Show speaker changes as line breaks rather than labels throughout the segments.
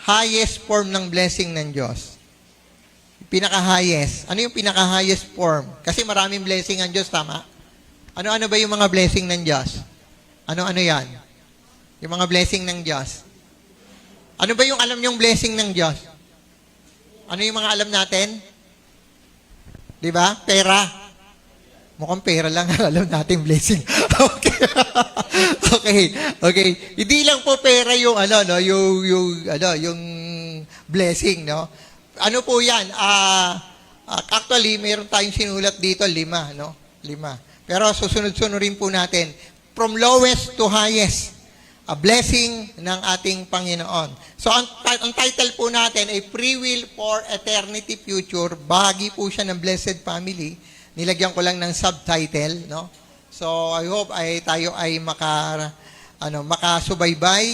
highest form ng blessing ng Diyos? Pinaka-highest. Ano yung pinaka-highest form? Kasi maraming blessing ang Diyos, tama? Ano-ano ba yung mga blessing ng Diyos? Ano-ano yan? Yung mga blessing ng Diyos. Ano ba yung alam yung blessing ng Diyos? Ano yung mga alam natin? Di ba? Pera. Mukhang pera lang alam natin blessing. Okay. Okay. Hindi lang po pera yung yung blessing, no? Ano po 'yan? Actually, mayroon tayong sinulat dito 5, no? 5. Pero susunod-sunod rin po natin from lowest to highest, a blessing ng ating Panginoon. So, ang title po natin ay Free Will for Eternity Future. Bahagi po siya ng Blessed Family. Nilagyan ko lang ng subtitle, no? So, I hope tayo ay makasubaybay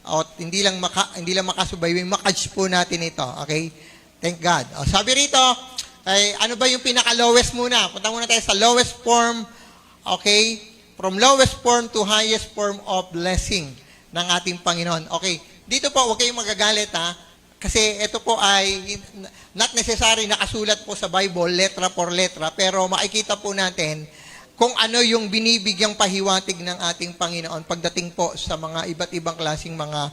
at hindi lang makasubaybay, makatch po natin ito, okay? Thank God. O, sabi rito, ay ano ba yung pinaka-lowest muna? Punta muna tayo sa lowest form, okay? From lowest form to highest form of blessing ng ating Panginoon. Okay, dito po, huwag kayong magagalit, ha? Kasi ito po ay not necessary nakasulat po sa Bible, letra por letra, pero makikita po natin kung ano yung binibigyang pahiwatig ng ating Panginoon pagdating po sa mga iba't ibang klaseng mga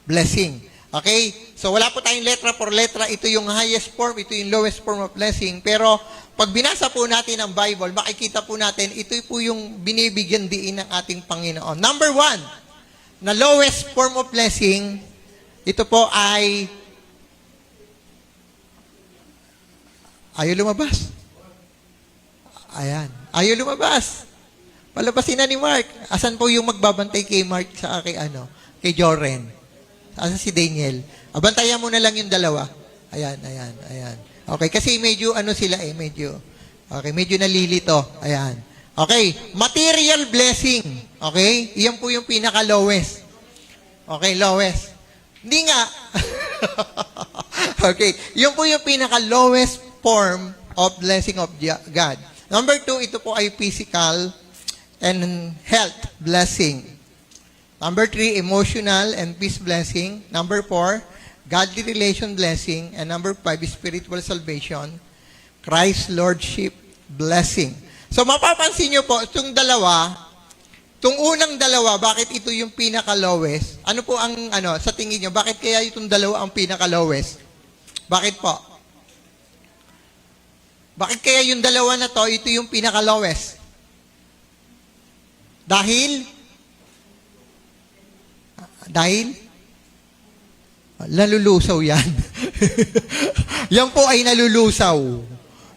blessing. Okay? So wala po tayong letra por letra, ito yung highest form, ito yung lowest form of blessing, pero pag binasa po natin ang Bible, makikita po natin, ito po yung binibigyan diin ng ating Panginoon. Number 1, na lowest form of blessing, ito po ay ayaw lumabas. Ayan. Ayaw lumabas. Palabasin na ni Mark. Asan po yung magbabantay kay Mark sa kay Joren? Asan si Daniel? Abantayan mo na lang yung dalawa. Ayan. Okay, kasi medyo medyo nalilito. Ayan. Okay, material blessing. Okay? Iyan po yung pinaka-lowest. Okay, lowest. Hindi nga. Okay, yun po yung pinaka-lowest form of blessing of God. Number 2, ito po ay physical and health blessing. Number 3, emotional and peace blessing. Number 4, godly relation blessing. And number 5, spiritual salvation, Christ Lordship blessing. So mapapansin nyo po, itong unang dalawa, bakit ito yung pinaka-lowest? Ano po ang, sa tingin nyo, bakit kaya itong dalawa ang pinaka-lowest? Bakit po? Bakit kaya yung dalawa na to, ito yung pinaka-lowest? Dahil? Nalulusaw yan. Yan po ay nalulusaw.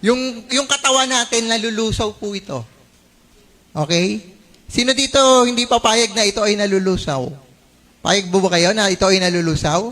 Yung katawan natin, nalulusaw po ito. Okay? Sino dito hindi papayag na ito ay nalulusaw? Payag po ba kayo na ito ay nalulusaw?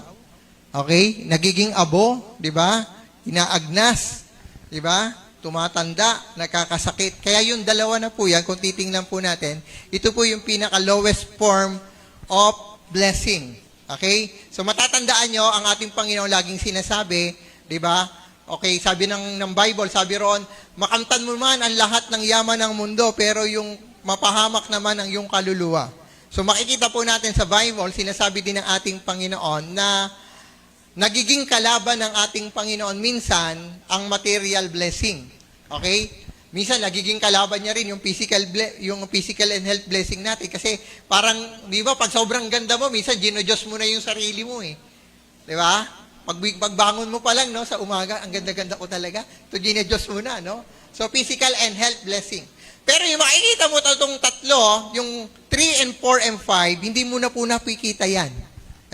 Okay? Nagiging abo, di ba? Inaagnas. Diba? Tumatanda, nakakasakit. Kaya yung dalawa na po yan, kung titingnan po natin, ito po yung pinaka-lowest form of blessing. Okay? So matatandaan nyo, ang ating Panginoon laging sinasabi, diba? Okay, sabi ng Bible, sabi roon, makamtan mo man ang lahat ng yaman ng mundo, pero yung mapahamak naman ang iyong kaluluwa. So makikita po natin sa Bible, sinasabi din ng ating Panginoon na nagiging kalaban ng ating Panginoon minsan ang material blessing. Okay? Minsan nagiging kalaban niya rin yung physical and health blessing natin kasi parang, di ba, pag sobrang ganda mo, minsan ginodiyos mo na yung sarili mo eh. Di ba? Pagbangon mo pa lang, no, sa umaga, ang ganda-ganda ko talaga. Ito ginodiyos mo na, no? So, physical and health blessing. Pero yung makikita mo itong tatlo, yung 3 and 4 and 5, hindi mo na po nakikita yan.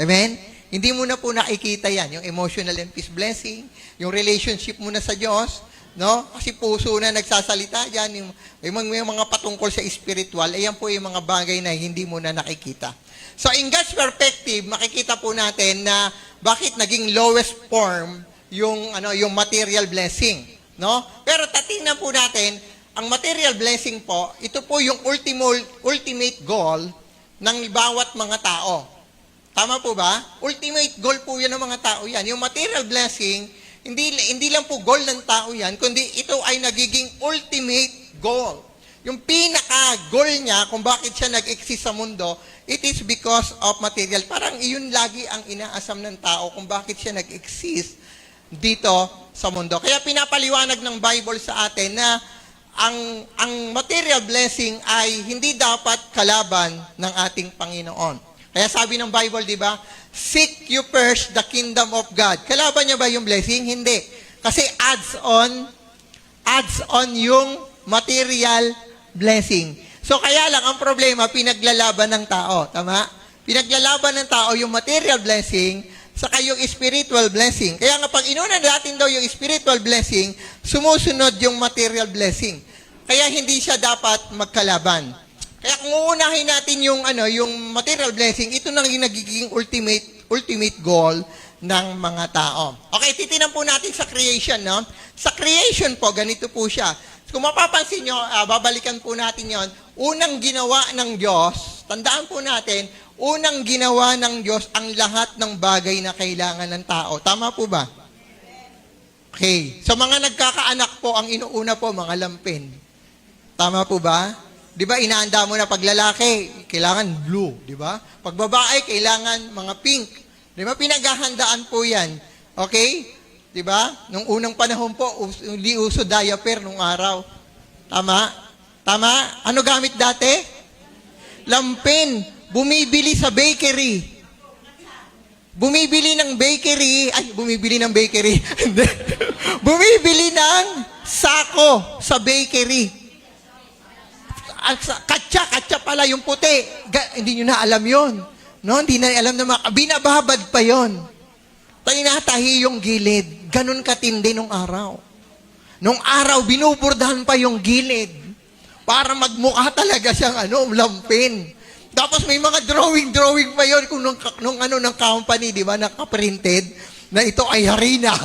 Amen? Hindi mo na po nakikita yan, yung emotional and peace blessing, yung relationship mo na sa Diyos, no? Kasi puso na nagsasalita yan, yung mga patungkol sa spiritual, ayan po yung mga bagay na hindi mo na nakikita. So in God's perspective, makikita po natin na bakit naging lowest form yung material blessing, no? Pero tatingnan po natin, ang material blessing po, ito po yung ultimate goal ng bawat mga tao. Tama po ba? Ultimate goal po yan ng mga tao yan. Yung material blessing, hindi lang po goal ng tao yan, kundi ito ay nagiging ultimate goal. Yung pinaka-goal niya kung bakit siya nag-exist sa mundo, It is because of material. Parang iyon lagi ang inaasam ng tao kung bakit siya nag-exist dito sa mundo. Kaya pinapaliwanag ng Bible sa atin na ang material blessing ay hindi dapat kalaban ng ating Panginoon. Kaya sabi ng Bible, di ba? Seek you first the kingdom of God. Kalaban niya ba yung blessing? Hindi. Kasi adds on yung material blessing. So kaya lang ang problema, pinaglalaban ng tao. Tama? Pinaglalaban ng tao yung material blessing saka yung spiritual blessing. Kaya nga pag inuna natin daw yung spiritual blessing, sumusunod yung material blessing. Kaya hindi siya dapat magkalaban. Kaya kung uunahin natin yung material blessing, ito nang yung nagiging ultimate goal ng mga tao. Okay, titinan po natin sa creation, no? Sa creation po, ganito po siya. Kung mapapansin nyo, babalikan po natin yon. Unang ginawa ng Diyos, tandaan po natin, unang ginawa ng Diyos ang lahat ng bagay na kailangan ng tao. Tama po ba? Okay. So mga nagkakaanak po, ang inuuna po, mga lampin. Tama po ba? Di ba, inaanda mo na pag lalaki, kailangan blue. Di ba? Pag babae, kailangan mga pink. Di ba? Pinaghahandaan po yan. Okay? Di ba? Nung unang panahon po, hindi uso diaper nung araw. Tama? Tama? Ano gamit dati? Lampin. Bumibili sa bakery. Bumibili ng bakery. Bumibili ng sako sa bakery. Katsa pala yung puti. Hindi nyo na alam yon. No? Hindi na alam na binababad pa yon. Tinatahi yung gilid. Ganun katindi nung araw. Nung araw, binuburdahan pa yung gilid para magmukha talaga siyang lampin. Tapos may mga drawing pa yon kung ng company, di ba, naka-printed na ito ay harina.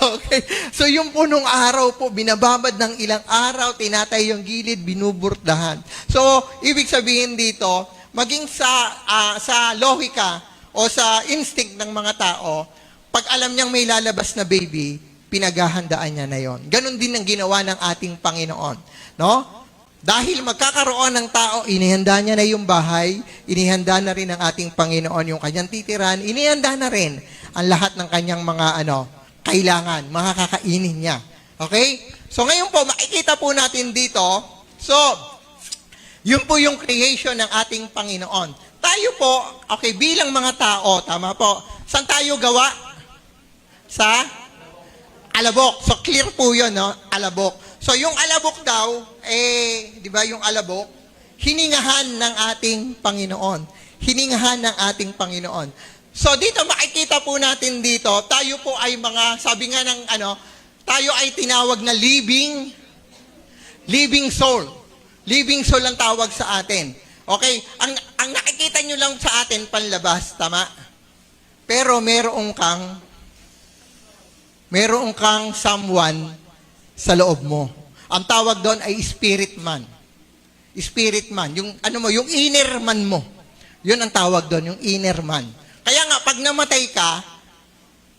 Okay. So yung po nung araw po, binababad ng ilang araw, tinatay yung gilid, binuburdahan. So, ibig sabihin dito, maging sa lohika o sa instinct ng mga tao, pag alam niyang may lalabas na baby, pinaghahandaan niya na yon. Ganon din ang ginawa ng ating Panginoon. No? Dahil magkakaroon ng tao, inihanda niya na yung bahay, inihanda na rin ng ating Panginoon yung kanyang titiran, inihanda na rin ang lahat ng kanyang mga kailangan, mga kakainin niya. Okay? So ngayon po, makikita po natin dito, so, yun po yung creation ng ating Panginoon. Tayo po, okay, bilang mga tao, tama po, saan tayo gawa? Sa alabok. So clear po yun, no? Alabok. So yung alabok daw, di ba yung alabok, hiningahan ng ating Panginoon. Hiningahan ng ating Panginoon. So dito makikita po natin dito, tayo po ay sabi nga ng tayo ay tinawag na living soul. Living soul ang tawag sa atin. Okay? Ang nakikita nyo lang sa atin panlabas, tama? Pero meron kang someone sa loob mo. Ang tawag doon ay spirit man. Spirit man. Yung yung inner man mo. Yun ang tawag doon, yung inner man. Kaya nga, pag namatay ka,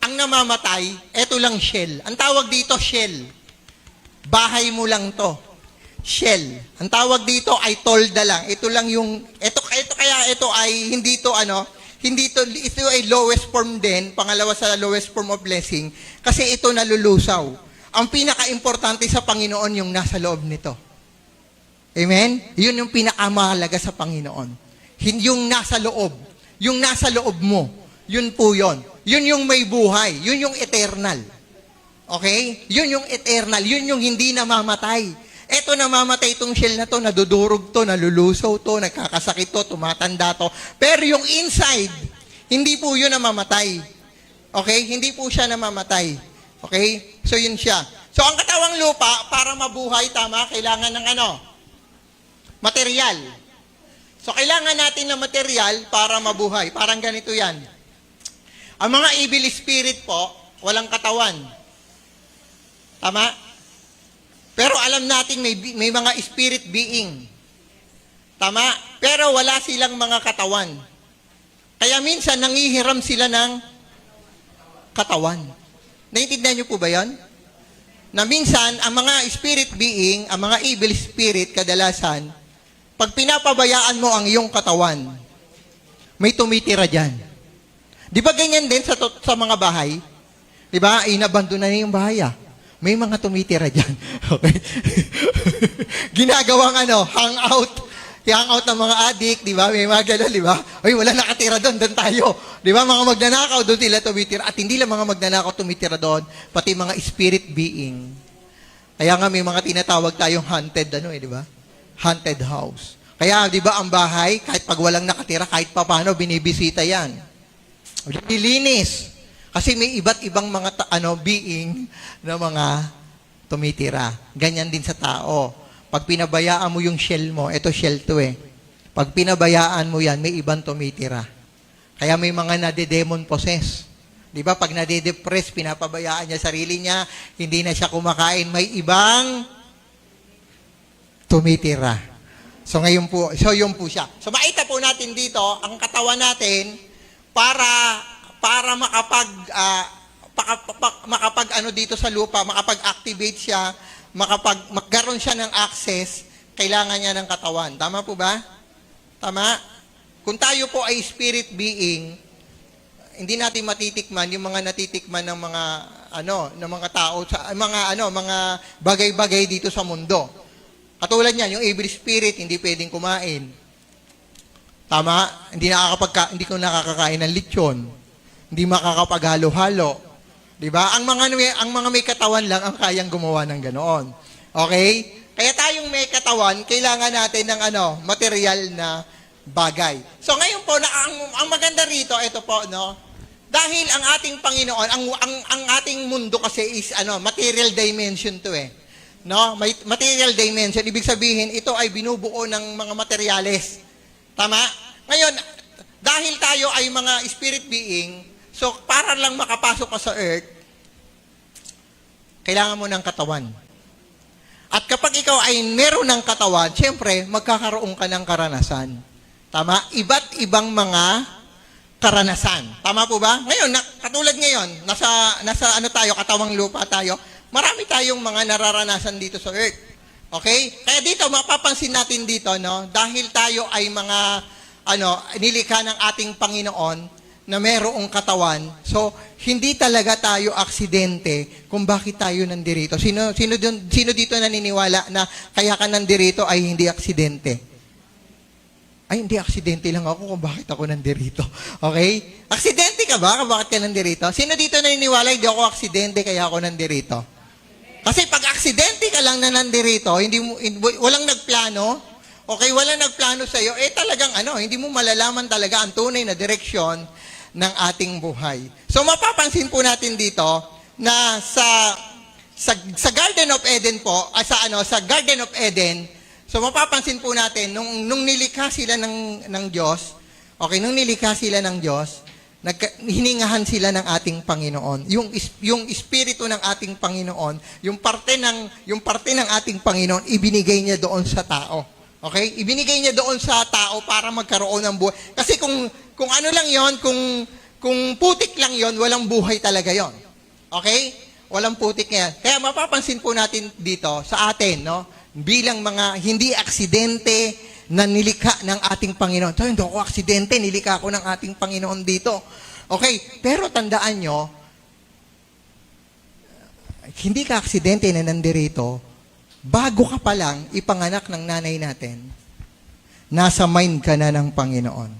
ang namamatay, eto lang shell. Ang tawag dito, shell. Bahay mo lang to. Shell. Ang tawag dito ay tolda lang. Ito lang yung, ito ay, ito ay lowest form din, pangalawa sa lowest form of blessing, kasi ito nalulusaw. Ang pinaka-importante sa Panginoon yung nasa loob nito. Amen? Yun yung pinakamahalaga sa Panginoon. Hindi yung nasa loob. Yung nasa loob mo, yun po yun. Yun yung may buhay. Yun yung eternal. Okay? Yun yung eternal. Yun yung hindi namamatay. Eto namamatay itong shell na to, nadudurog to, nalulusaw to, nagkakasakit to, tumatanda to. Pero yung inside, hindi po yun namamatay. Okay? Hindi po siya namamatay. Okay? So yun siya. So ang katawang lupa, para mabuhay, tama, kailangan ng material. So, kailangan natin ng material para mabuhay. Parang ganito yan. Ang mga evil spirit po, walang katawan. Tama? Pero alam natin may mga spirit being. Tama? Pero wala silang mga katawan. Kaya minsan, nangihiram sila ng katawan. Naiintindihan niyo po ba yan? Na minsan, ang mga spirit being, ang mga evil spirit, kadalasan, Pag pinapabayaan mo ang iyong katawan, may tumitira dyan. Di ba ganyan din sa mga bahay? Di ba? Inabandon na yung bahay, May mga tumitira dyan. Okay? Ginagawang hangout. Hangout ng mga adik, di ba? May mga gano'n, di ba? Ay, wala nakatira doon tayo. Di ba? Mga magnanakaw, doon sila tumitira. At hindi lang mga magnanakaw tumitira doon, pati mga spirit being. Kaya nga may mga tinatawag tayong haunted, di ba? Haunted house. Kaya, di ba, ang bahay, kahit pag walang nakatira, kahit papano, binibisita yan. Lilinis. Kasi may iba't ibang mga being na mga tumitira. Ganyan din sa tao. Pag pinabayaan mo yung shell mo, ito shell to Pag pinabayaan mo yan, may ibang tumitira. Kaya may mga nade-demon possess. Di ba? Pag nade-depress, pinapabayaan niya sarili niya, hindi na siya kumakain, may ibang tumitira. So yun po siya. So makita po natin dito, ang katawan natin, para makapag dito sa lupa, makapag-activate siya, magkaroon siya ng access, kailangan niya ng katawan. Tama po ba? Tama? Kung tayo po ay spirit being, hindi natin matitikman yung mga natitikman ng mga ng mga tao sa mga bagay-bagay dito sa mundo. Katulad niyan, yung evil spirit hindi pwedeng kumain. Tama? Hindi ko nakakakain ng lechon. Hindi makakapaghalo-halo. Diba? Ang mga may katawan lang ang kayang gumawa ng ganoon. Okay? Kaya tayong may katawan, kailangan natin ng material na bagay. So ngayon po, ang maganda rito, ito po, dahil ang ating Panginoon, ang ating mundo kasi is material dimension to May material dimension, ibig sabihin, ito ay binubuo ng mga materyales. Tama? Ngayon, dahil tayo ay mga spirit being, so, para lang makapasok ka sa earth, kailangan mo ng katawan. At kapag ikaw ay meron ng katawan, siyempre, magkakaroon ka ng karanasan. Tama? Iba't ibang mga karanasan. Tama po ba? Ngayon, katulad ngayon, nasa tayo, katawang lupa tayo, marami tayong mga nararanasan dito sa earth. Okay? Kaya dito, mapapansin natin dito, dahil tayo ay mga, nilikha ng ating Panginoon, na merong katawan. So, hindi talaga tayo aksidente kung bakit tayo nandirito. Sino dito naniniwala na kaya ka nandirito ay hindi aksidente? Ay, hindi aksidente lang ako kung bakit ako nandirito. Okay? Aksidente ka ba kung bakit ka nandirito? Sino dito naniniwala hindi ako aksidente kaya ako nandirito? Kasi pag aksidente ka lang na nandirito, walang nagplano, okay, walang nagplano sa'yo, talagang hindi mo malalaman talaga ang tunay na direksyon ng ating buhay. So mapapansin po natin dito na sa Garden of Eden po, sa Garden of Eden, so mapapansin po natin nung nilikha sila ng Diyos, okay, nung nilikha sila ng Diyos, hiningahan sila ng ating Panginoon. Yung espiritu ng ating Panginoon, yung parte ng ating Panginoon, ibinigay niya doon sa tao. Okay? Ibinigay niya doon sa tao para magkaroon ng buhay. Kasi kung ano lang yon, kung putik lang yon, walang buhay talaga yon. Okay? Walang putik yan. Kaya mapapansin po natin dito sa atin, bilang mga hindi aksidente na nilikha ng ating Panginoon. So, hindi ako aksidente, nilikha ko ng ating Panginoon dito. Okay? Pero tandaan nyo, hindi ka aksidente na nandirito, bago ka pa lang ipanganak ng nanay natin, nasa mind ka na ng Panginoon.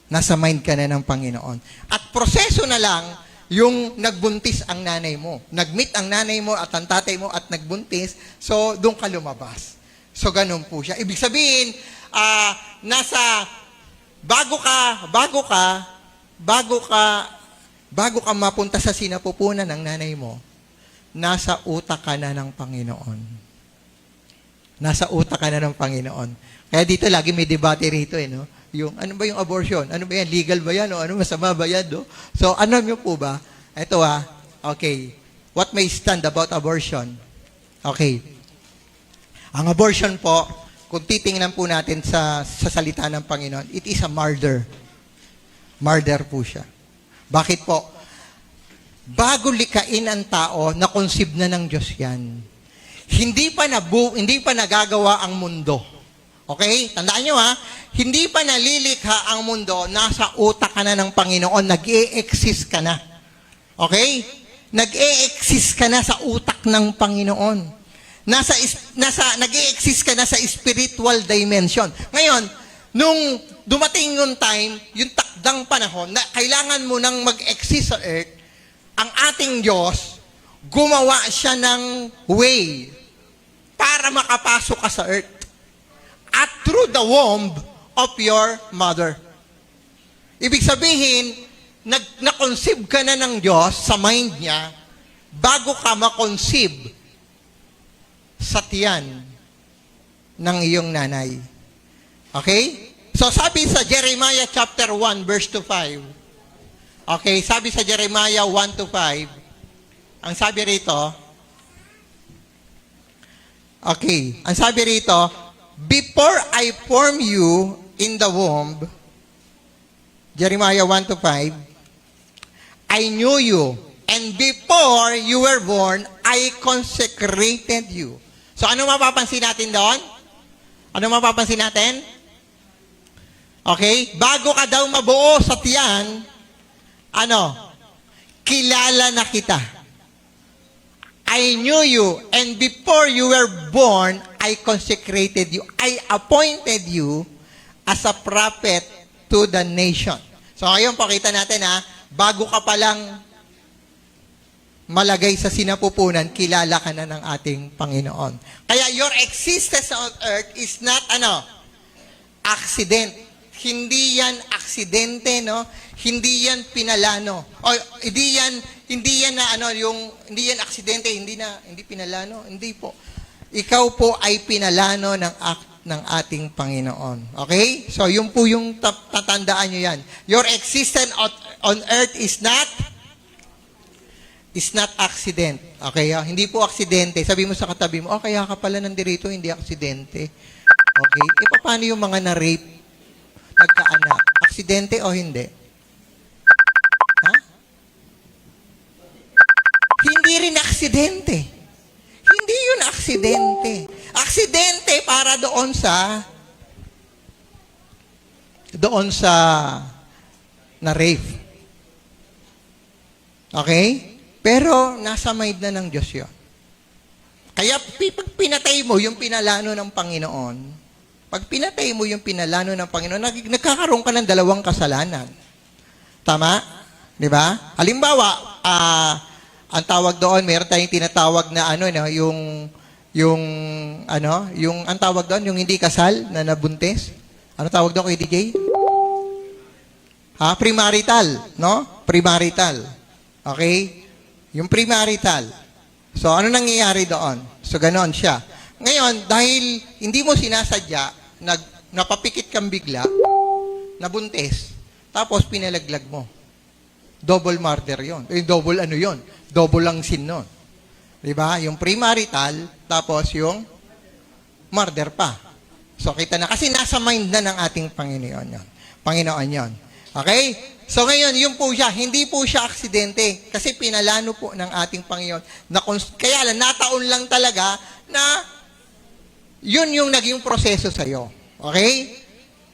Nasa mind ka na ng Panginoon. At proseso na lang yung nagbuntis ang nanay mo. Nag-meet ang nanay mo at ang tatay mo at nagbuntis, so doon ka lumabas. So ganun po siya. Ibig sabihin, bago ka mapunta sa sinapupunan ng nanay mo, nasa utak ka na ng Panginoon. Nasa utak ka na ng Panginoon. Kaya dito lagi may debate rito yung ano ba yung abortion? Ano ba yan? Legal ba yan? O ano masama ba yan? So ano nyo po ba? Ito okay. What may stand about abortion? Okay. Ang abortion po, kung titingnan po natin sa salita ng Panginoon, it is a murder. Murder po siya. Bakit po? Bago likain ang tao, na-conceive na ng Diyos yan. Hindi pa nagagawa ang mundo. Okay? Tandaan nyo ha, hindi pa nalilikha ang mundo, nasa utak ka na ng Panginoon, nag-e-exist ka na. Okay? Nag-e-exist ka na sa utak ng Panginoon. Nag-e-exist ka na sa spiritual dimension. Ngayon, nung dumating yung time, yung takdang panahon, na kailangan mo nang mag-exist sa earth, ang ating Diyos, gumawa siya ng way para makapasok ka sa earth. At through the womb of your mother. Ibig sabihin, na-conceive ka na ng Diyos sa mind niya bago ka ma-conceive sa tiyan ng iyong nanay. Okay? So sabi sa Jeremiah chapter 1 verse 2-5. Okay, sabi sa Jeremiah 1-5, ang sabi rito, okay, ang sabi rito, before I form you in the womb, Jeremiah 1-5, I knew you, and before you were born, I consecrated you. So ano mapapansin natin doon? Ano mapapansin natin? Okay? Bago ka daw mabuo sa tiyan, kilala na kita. I knew you, and before you were born, I consecrated you. I appointed you as a prophet to the nation. So ngayon, pakita natin bago ka palang malagay sa sinapupunan, kilala ka na ng ating Panginoon. Kaya your existence on earth is not accident. Hindi yan aksidente, no? Hindi yan pinalano. O hindi yan hindi yan aksidente, hindi pinalano, hindi po. Ikaw po ay pinalano ng ating Panginoon. Okay? So yun po yung tatandaan nyo yan. Your existence on earth is not accident. Okay? Hindi po aksidente. Sabi mo sa katabi mo, kaya ka pala nandirito, hindi aksidente. Okay? Paano yung mga na-rape, nagkaanak? Aksidente o hindi? Ha? Hindi rin aksidente. Hindi yun aksidente. Aksidente para doon sa na-rape. Okay? Pero nasa mind na ng Diyos yun. Kaya pag pinatay mo yung pinalano ng Panginoon, nagkakaroon ka ng dalawang kasalanan. Tama? Di ba? Halimbawa, ang tawag doon, meron tayong tinatawag na ang tawag doon, yung hindi kasal na nabuntis. Ano tawag doon kay DJ? Premarital, no? Premarital. Okay? Yung premarital. So, ano nangyayari doon? So, ganoon siya. Ngayon, dahil hindi mo sinasadya, napapikit kang bigla, nabuntis, tapos pinalaglag mo. Double murder yon. Double yon? Double ang sin nun. Diba? Yung premarital, tapos yung murder pa. So, kita na. Kasi nasa mind na ng ating Panginoon yon. Okay? So, ngayon, yun po siya. Hindi po siya aksidente. Kasi pinalano po ng ating Panginoon. Kaya lang, nataon lang talaga na yun yung naging proseso sa'yo. Okay?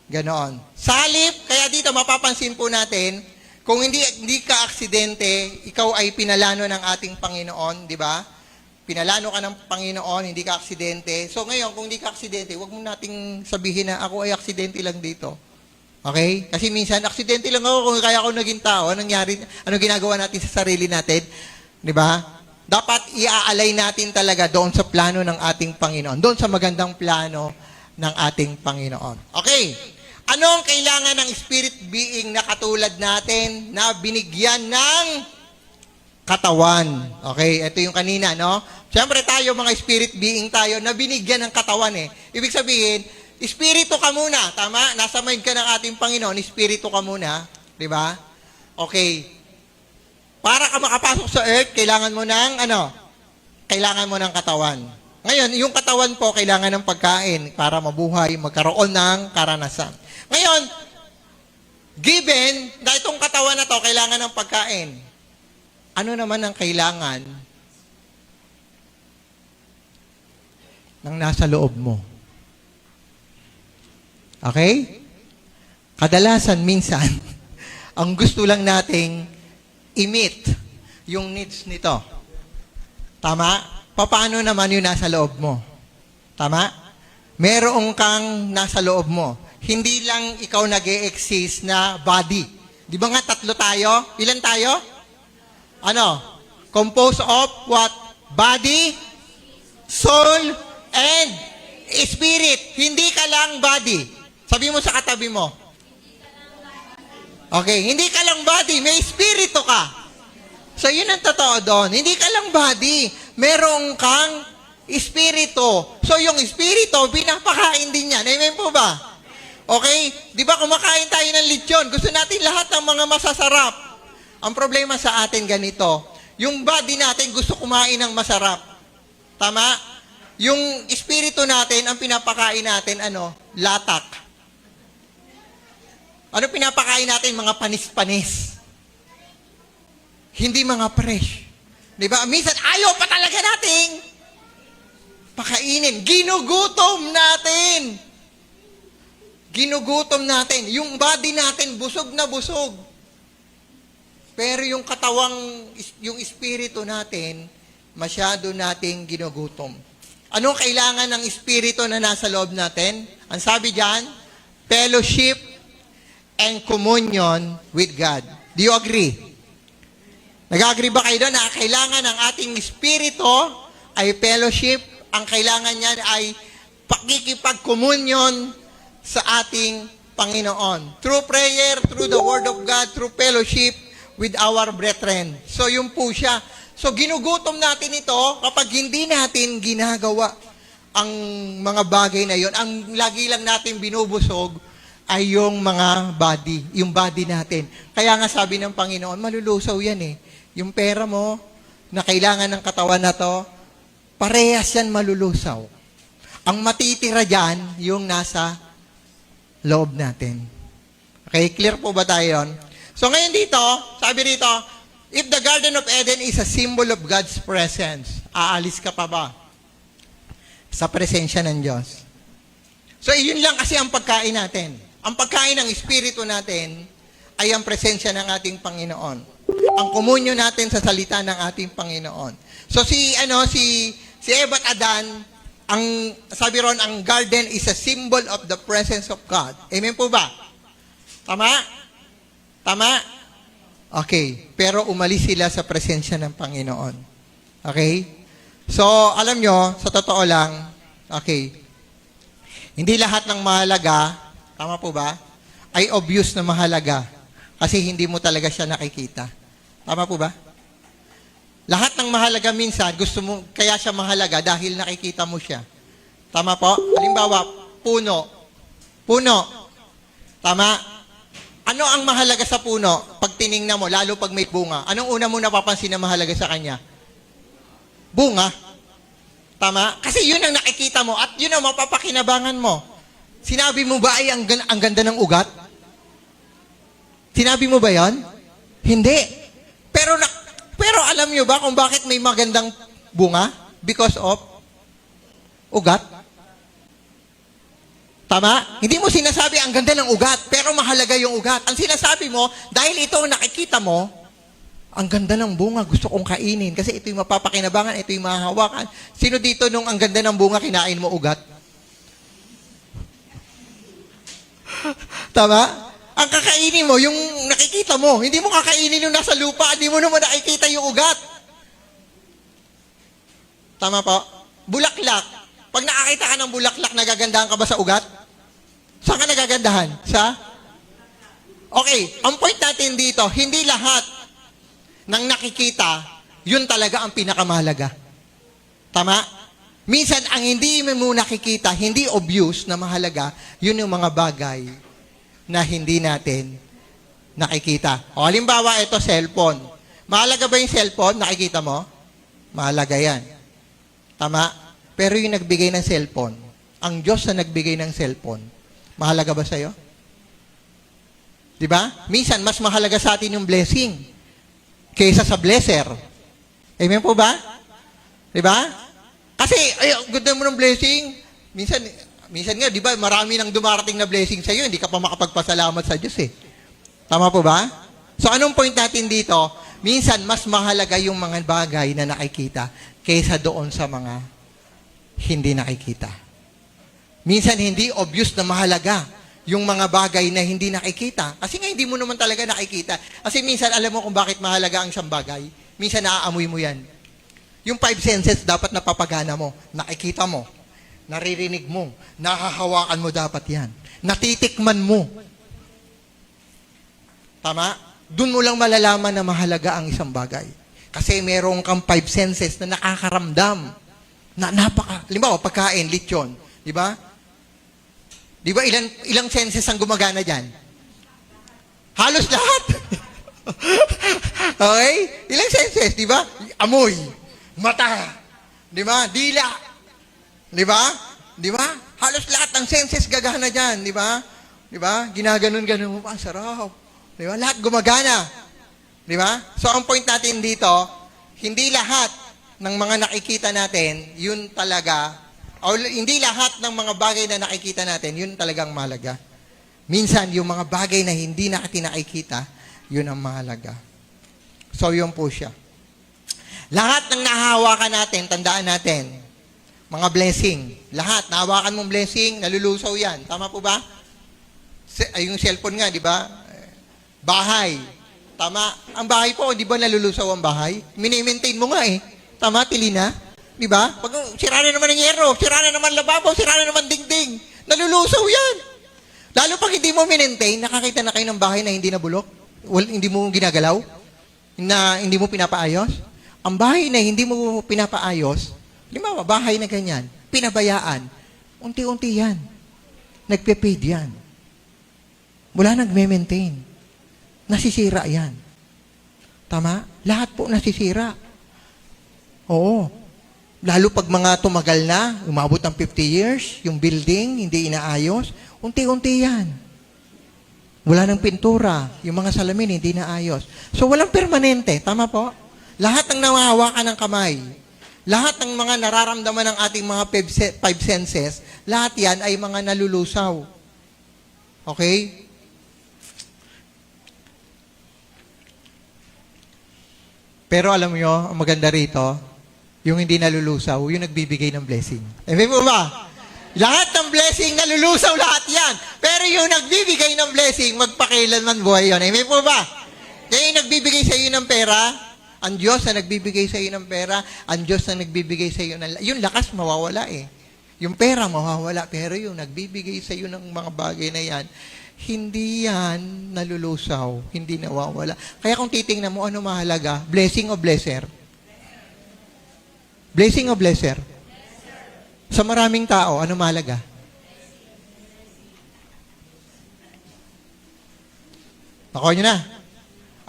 Ganoon. Salip, kaya dito mapapansin po natin, kung hindi ka aksidente, ikaw ay pinalano ng ating Panginoon, di ba? Pinalano ka ng Panginoon, hindi ka aksidente. So ngayon, kung hindi ka aksidente, huwag mo nating sabihin na ako ay aksidente lang dito. Okay? Kasi minsan, aksidente lang ako kung kaya ako naging tao. Anong ginagawa natin sa sarili natin? Di ba? Dapat iaalay natin talaga doon sa plano ng ating Panginoon. Doon sa magandang plano ng ating Panginoon. Okay. Ano ang kailangan ng spirit being na katulad natin na binigyan ng katawan? Okay, ito yung kanina, no? Siyempre tayo, mga spirit being tayo, na binigyan ng katawan eh. Ibig sabihin, espiritu ka muna, tama? Nasa mind ka ng ating Panginoon, espiritu ka muna, di ba? Okay. Para ka makapasok sa earth, kailangan mo ng Kailangan mo ng katawan. Ngayon, yung katawan po, kailangan ng pagkain para mabuhay, magkaroon ng karanasan. Ngayon, given na itong katawan na to, kailangan ng pagkain. Ano naman ang kailangan ng nasa loob mo? Okay? Kadalasan, minsan, ang gusto lang nating i-meet yung needs nito. Tama? Paano naman yung nasa loob mo? Tama? Merong kang nasa loob mo. Hindi lang ikaw nag-e-exist na body. Di ba nga tatlo tayo? Ilan tayo? Ano? Composed of what? Body, soul, and spirit. Hindi ka lang body. Sabi mo sa katabi mo. Okay, hindi ka lang body, may espiritu ka. So, yun ang totoo doon. Hindi ka lang body, merong kang espiritu. So, yung espiritu, pinapakain din yan. Amen po ba? Okay? Di ba kumakain tayo ng lechon? Gusto natin lahat ng mga masasarap. Ang problema sa atin ganito, yung body natin gusto kumain ng masarap. Tama? Yung espiritu natin, ang pinapakain natin, latak. Ano pinapakain natin? Mga panis-panis. Hindi mga fresh. Di ba? Minsan, ayaw pa talaga nating pakainin. Ginugutom natin. Ginugutom natin. Yung body natin, busog na busog. Pero yung yung espiritu natin, masyado nating ginugutom. Anong kailangan ng espiritu na nasa loob natin? Ang sabi diyan, fellowship and communion with God. Do you agree? Nag-agree ba kayo doon na kailangan ng ating espiritu ay fellowship? Ang kailangan niyan ay pakikipag-communion sa ating Panginoon. Through prayer, through the Word of God, through fellowship with our brethren. So, yun po siya. So, ginugutom natin ito kapag hindi natin ginagawa ang mga bagay na yon. Ang lagi lang natin binubusog ay yung mga body, yung body natin. Kaya nga sabi ng Panginoon, malulusaw yan eh. Yung pera mo na kailangan ng katawan na to, parehas yan malulusaw. Ang matitira dyan, yung nasa loob natin. Okay, clear po ba tayo yun? So ngayon dito, sabi rito, if the Garden of Eden is a symbol of God's presence, aalis ka pa ba sa presensya ng Diyos? So yun lang kasi ang pagkain natin. Ang pagkain ng Espiritu natin ay ang presensya ng ating Panginoon. Ang komunyo natin sa salita ng ating Panginoon. So si Eva at Adan, ang sabi ron, ang garden is a symbol of the presence of God. Amen po ba? Tama? Tama? Okay. Pero umalis sila sa presensya ng Panginoon. Okay? So, alam nyo, sa totoo lang, okay, hindi lahat ng mahalaga, tama po ba, ay obvious na mahalaga. Kasi hindi mo talaga siya nakikita. Tama po ba? Lahat ng mahalaga minsan, gusto mo, kaya siya mahalaga dahil nakikita mo siya. Tama po? Halimbawa, puno. Puno. Tama? Ano ang mahalaga sa puno? Pag tiningnan mo, lalo pag may bunga. Anong una mo napapansin na mahalaga sa kanya? Bunga. Tama? Kasi yun ang nakikita mo at yun ang mapapakinabangan mo. Sinabi mo ba ay ang ganda ng ugat? Sinabi mo ba yan? Hindi. Pero alam nyo ba kung bakit may magandang bunga? Because of ugat? Tama? Hindi mo sinasabi ang ganda ng ugat, pero mahalaga yung ugat. Ang sinasabi mo, dahil ito ang nakikita mo, ang ganda ng bunga, gusto kong kainin. Kasi ito yung mapapakinabangan, ito yung mahahawakan. Sino dito nung ang ganda ng bunga, kinain mo ugat? Tama? Ang kakainin mo, yung nakikita mo. Hindi mo kakainin yung nasa lupa, hindi mo naman nakikita yung ugat. Tama po? Bulaklak. Pag nakakita ka ng bulaklak, nagagandahan ka ba sa ugat? Saan ka nagagandahan? Sa? Okay, ang point natin dito, hindi lahat ng nakikita, yun talaga ang pinakamahalaga. Tama? Minsan, ang hindi mo nakikita, hindi obvious na mahalaga, yun yung mga bagay na hindi natin nakikita. O, halimbawa, ito, cellphone. Mahalaga ba yung cellphone? Nakikita mo? Mahalaga yan. Tama? Pero yung nagbigay ng cellphone, ang Diyos na nagbigay ng cellphone, mahalaga ba sa'yo? Diba? Minsan, mas mahalaga sa atin yung blessing kaysa sa blesser. Amen po ba? Diba? Kasi, ay, ganda mo ng blessing. Minsan, Minsan nga, di ba, marami nang dumarating na blessing sa iyo, hindi ka pa makapagpasalamat sa Diyos eh. Tama po ba? So anong point natin dito? Minsan, mas mahalaga yung mga bagay na nakikita kaysa doon sa mga hindi nakikita. Minsan, hindi obvious na mahalaga yung mga bagay na hindi nakikita. Kasi nga, hindi mo naman talaga nakikita. Kasi minsan, alam mo kung bakit mahalaga ang isang bagay? Minsan, naaamoy mo yan. Yung 5 senses dapat napapagana mo. Nakikita mo. Naririnig mo. Nahahawakan mo dapat yan. Natitikman mo. Tama? Doon mo lang malalaman na mahalaga ang isang bagay. Kasi merong kang 5 senses na nakakaramdam. Na halimbawa, pagkain, lechon. Di ba? Di ba ilang senses ang gumagana dyan? Halos lahat. Okay? Ilang senses, di ba? Amoy, mata, di ba? Dila. Di ba? Di ba? Halos lahat ng senses gagana dyan, di ba? Di ba? Ginaganon-ganon mo pa, sarap. Di ba? Lahat gumagana. Di ba? So, ang point natin dito, hindi lahat ng mga nakikita natin, yun talaga, o hindi lahat ng mga bagay na nakikita natin, yun talagang mahalaga. Minsan, yung mga bagay na hindi natin nakikita, yun ang mahalaga. So, yun po siya. Lahat ng nahahawakan natin, tandaan natin, mga blessing. Lahat, nahawakan mong blessing, nalulusaw yan. Tama po ba? Yung cellphone nga, di ba? Bahay. Tama. Ang bahay po, di ba nalulusaw ang bahay? Mini-maintain mo nga eh. Tama, Tilina? Di ba? Pag sira na naman ng yero, sira na naman lababo, sira na naman dingding. Nalulusaw yan. Lalo pag hindi mo minentain, nakakita na kayo ng bahay na hindi nabulok? Hindi mo ginagalaw? Na hindi mo pinapaayos? Ang bahay na hindi mo pinapaayos, halimbawa, bahay na ganyan, pinabayaan, unti-unti yan. Nagpe-paid yan. Wala nagme-maintain. Nasisira yan. Tama? Lahat po nasisira. Oo. Lalo pag mga tumagal na, umabot ng 50 years, yung building, hindi inaayos, unti-unti yan. Wala ng pintura, yung mga salamin, hindi naayos. So, walang permanente. Tama po? Lahat ng nawahawakan ng kamay, lahat ng mga nararamdaman ng ating mga 5 senses, lahat yan ay mga nalulusaw. Okay? Pero alam nyo, ang maganda rito, yung hindi nalulusaw, yung nagbibigay ng blessing. Amen po ba? Lahat ng blessing, nalulusaw lahat yan. Pero yung nagbibigay ng blessing, magpakailanman buhay yun. Amen po ba? Kaya yung nagbibigay sa iyo ng pera, ang Diyos na nagbibigay sa iyo ng pera, ang Diyos na nagbibigay sa iyo ng... Yung lakas, mawawala eh. Yung pera, mawawala. Pero yung nagbibigay sa iyo ng mga bagay na yan, hindi yan nalulusaw, hindi nawawala. Kaya kung titingnan mo, ano mahalaga? Blessing o blesser? Blessing o blesser? Sa maraming tao, ano mahalaga? Nakuha nyo na.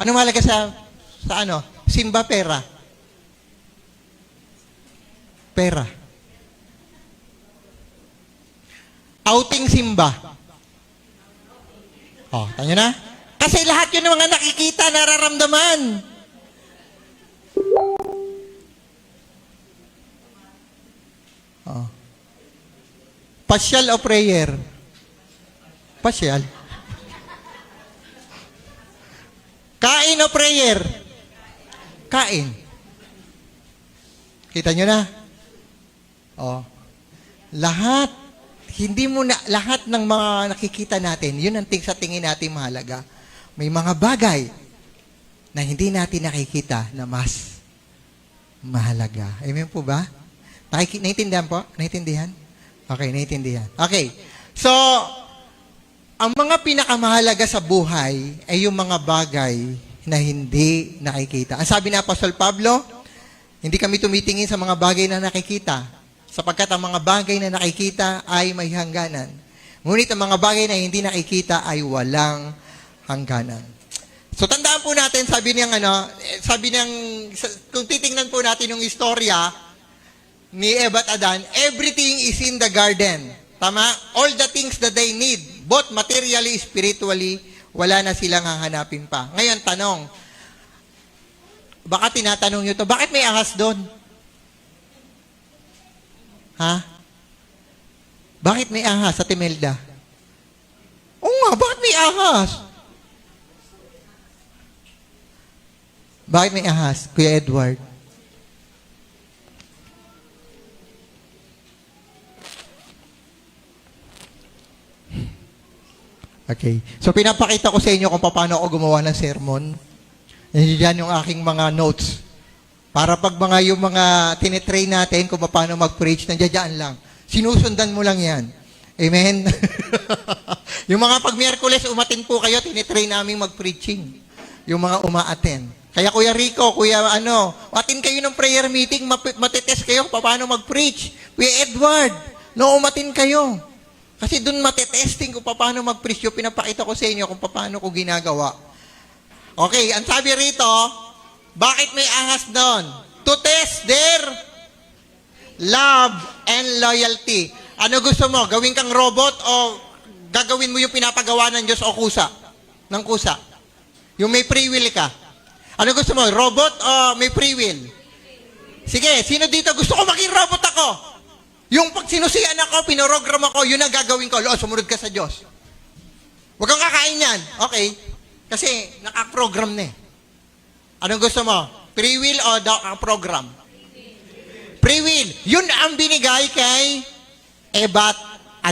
Ano mahalaga sa ano? Simba, pera. Pera. Outing simba. Oh, tanyo na? Kasi lahat yun ng mga nakikita, nararamdaman. Oh. Pasyal o prayer? Pasyal. Kain o prayer? Kain. Kita nyo na? Oh. Lahat. Hindi mo na, lahat ng mga nakikita natin, yun ang sa tingin natin mahalaga. May mga bagay na hindi natin nakikita na mas mahalaga. Amen po ba? Naintindihan po? Naintindihan? Okay, naintindihan. Okay. So, ang mga pinakamahalaga sa buhay ay yung mga bagay na hindi nakikita. Ang sabi ni Apostol Pablo, hindi kami tumitingin sa mga bagay na nakikita, sapagkat ang mga bagay na nakikita ay may hangganan. Ngunit ang mga bagay na hindi nakikita ay walang hangganan. So tandaan po natin, sabi niyang kung titingnan po natin yung istorya ni Eva at Adan, everything is in the garden. Tama? All the things that they need, both materially, spiritually, wala na silang hahanapin pa. Ngayon, tanong, baka tinatanong nyo to, bakit may ahas doon? Ha? Bakit may ahas sa Timelda? Oo nga, bakit may ahas? Bakit may ahas, Kuya Edward? Okay. So, pinapakita ko sa inyo kung paano ako gumawa ng sermon. Yan yung aking mga notes. Para pag mga yung mga tinitrain natin kung paano mag-preach, nandiyan lang. Sinusundan mo lang yan. Amen? Yung mga pag Miyerkules, umatin po kayo, tinitrain namin mag-preaching. Yung mga umaaten. Kaya Kuya Rico, atin kayo ng prayer meeting, matitest kayo kung paano mag-preach. Kuya Edward, umatin kayo. Kasi doon matetesting kung paano mag-preach. Yung pinapakita ko sa inyo kung paano ko ginagawa. Okay, ang sabi rito, bakit may ahas doon? To test their love and loyalty. Ano gusto mo? Gawin kang robot o gagawin mo yung pinapagawa ng Diyos o kusa? Ng kusa. Yung may free will ka. Ano gusto mo? Robot o may free will? Sige, sino dito gusto ko maging robot ako? Yung pag sinusiyan ako, pinorogram ako, yun ang gagawin ko. Sumunod ka sa Diyos. Huwag kang kakain yan. Okay. Kasi nakaprogram na eh. Anong gusto mo? Free will o program? Free will. Yun ang binigay kay Eva at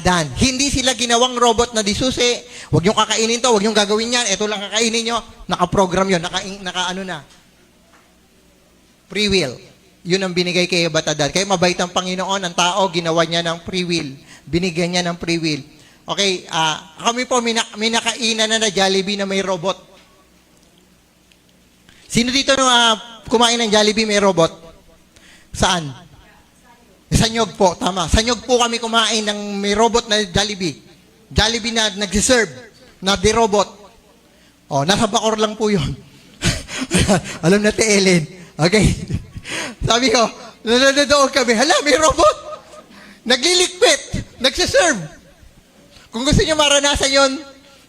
Adan. Hindi sila ginawang robot na disusi. Huwag nyo kakainin to, huwag nyo gagawin yan. Ito lang kakainin nyo. Nakaprogram yun. Naka na. Free will. Yun ang binigay kay Eva at Adan. Kaya mabait ang Panginoon, ang tao, ginawa niya ng free will. Binigyan niya ng free will. Okay, kami po, may nakainan na Jollibee na may robot. Sino dito kumain ng Jollibee may robot? Saan? Sa Nyog po, tama. Sa Nyog po kami kumain ng may robot na Jollibee. Jollibee na nag-serve, na di robot. Nasa Bacoor lang po yun. Alam na Ellen. Okay. Sabi ko, nanonood kami, may robot. Naglilikpit. Nagsiserve. Kung gusto niyo maranasan yon,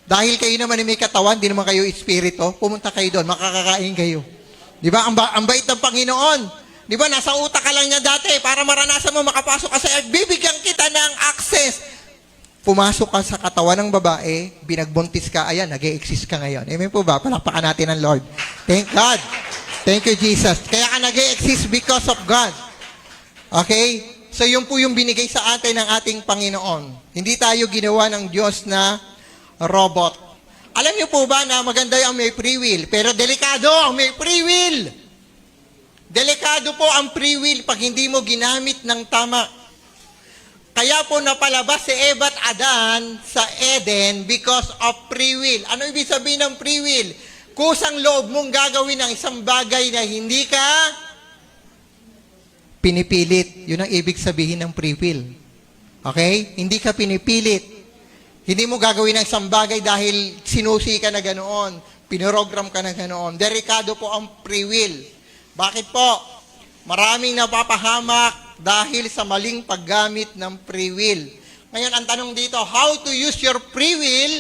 dahil kayo naman may katawan, di naman kayo espiritu, pumunta kayo doon, makakakain kayo. Di ba? Ang bait ng Panginoon. Di ba? Nasa utak ka lang niya dati, para maranasan mo, makapasok ka sa earth, bibigyan kita ng access. Pumasok ka sa katawan ng babae, binagbuntis ka, ayan, nag-e-exist ka ngayon. Amen po ba? Palakpakan natin ang Lord. Thank God. Thank you, Jesus. Kaya ka nag-e-exist because of God. Okay? So, yun po yung binigay sa atin ng ating Panginoon. Hindi tayo ginawa ng Diyos na robot. Alam niyo po ba na maganda yung may free will, pero delikado ang may free will. Delikado po ang free will pag hindi mo ginamit ng tama. Kaya po napalabas si Eva at Adan sa Eden because of free will. Ano ibig sabihin ng free will? Kusang loob mong gagawin ng isang bagay na hindi ka pinipilit. Yun ang ibig sabihin ng free will. Okay? Hindi ka pinipilit. Hindi mo gagawin ng isang bagay dahil sinusi ka na ganoon. Pinorogram ka na ganoon. Delikado po ang free will. Bakit po? Maraming napapahamak dahil sa maling paggamit ng free will. Ngayon, ang tanong dito, how to use your free will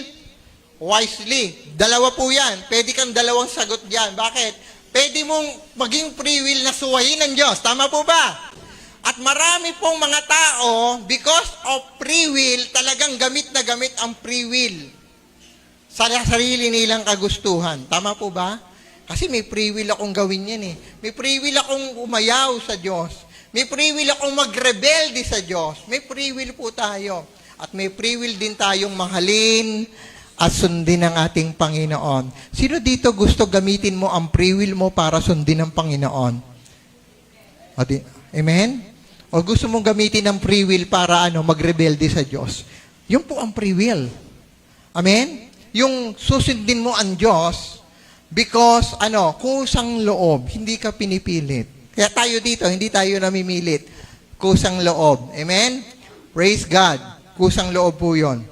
wisely? Dalawa po yan. Pwede kang dalawang sagot dyan. Bakit? Pwede mong maging free will na suwayin ng Diyos. Tama po ba? At marami pong mga tao, because of free will, talagang gamit na gamit ang free will sa sarili nilang kagustuhan. Tama po ba? Kasi may free will akong gawin yan eh. May free will akong umayaw sa Diyos. May free will akong magrebelde sa Diyos. May free will po tayo. At may free will din tayong mahalin at sundin ang ating Panginoon. Sino dito gusto gamitin mo ang free will mo para sundin ang Panginoon? Amen? O gusto mong gamitin ang free will para magrebelde sa Diyos? Yun po ang free will. Amen? Yung susundin mo ang Diyos because, kusang loob, hindi ka pinipilit. Kaya tayo dito, hindi tayo namimilit. Kusang loob. Amen? Praise God. Kusang loob po yun.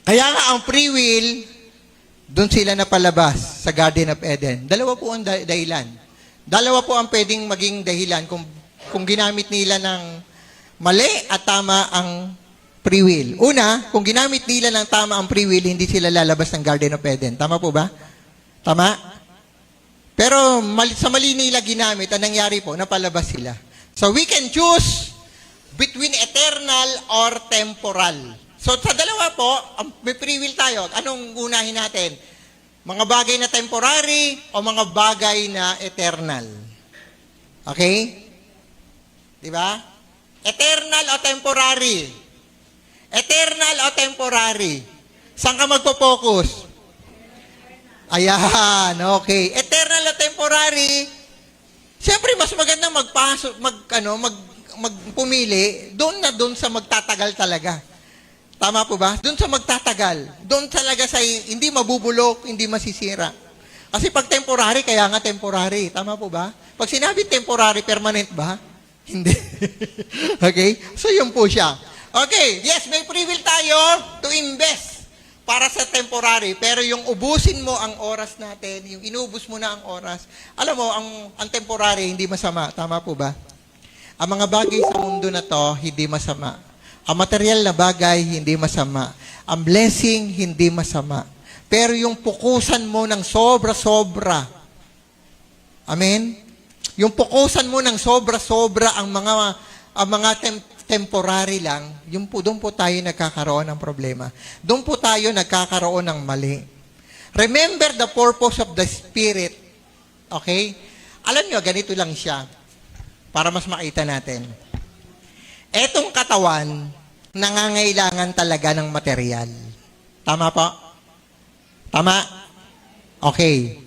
Kaya nga ang free will, doon sila napalabas sa Garden of Eden. Dalawa po ang dahilan. Dalawa po ang pwedeng maging dahilan kung ginamit nila ng mali at tama ang free will. Una, kung ginamit nila ng tama ang free will, hindi sila lalabas ng Garden of Eden. Tama po ba? Tama? Pero sa mali nila ginamit, ang nangyari po, napalabas sila. So we can choose between eternal or temporal. So sa dalawa po, may free will tayo. Anong unahin natin? Mga bagay na temporary o mga bagay na eternal? Okay? Di ba? Eternal o temporary? Eternal o temporary? Saan ka magpo-focus? Ayan, okay. Eternal o temporary? Siyempre, mas maganda magpumili doon sa magtatagal talaga. Tama po ba? Doon sa magtatagal. Doon talaga sa hindi mabubulok, hindi masisira. Kasi pag temporary, kaya nga temporary. Tama po ba? Pag sinabi temporary, permanent ba? Hindi. Okay? So, yun po siya. Okay, yes, may free will tayo to invest para sa temporary. Pero yung ubusin mo ang oras natin, yung inubos mo na ang oras, alam mo, ang temporary, hindi masama. Tama po ba? Ang mga bagay sa mundo na to, hindi masama. Ang material na bagay, hindi masama. Ang blessing, hindi masama. Pero yung pukusan mo ng sobra-sobra, amen? Yung pukusan mo ng sobra-sobra ang mga temporary lang, doon po tayo nagkakaroon ng problema. Doon po tayo nagkakaroon ng mali. Remember the purpose of the Spirit. Okay? Alam nyo, ganito lang siya. Para mas makita natin. Etong katawan, nangangailangan talaga ng material. Tama po? Tama? Okay.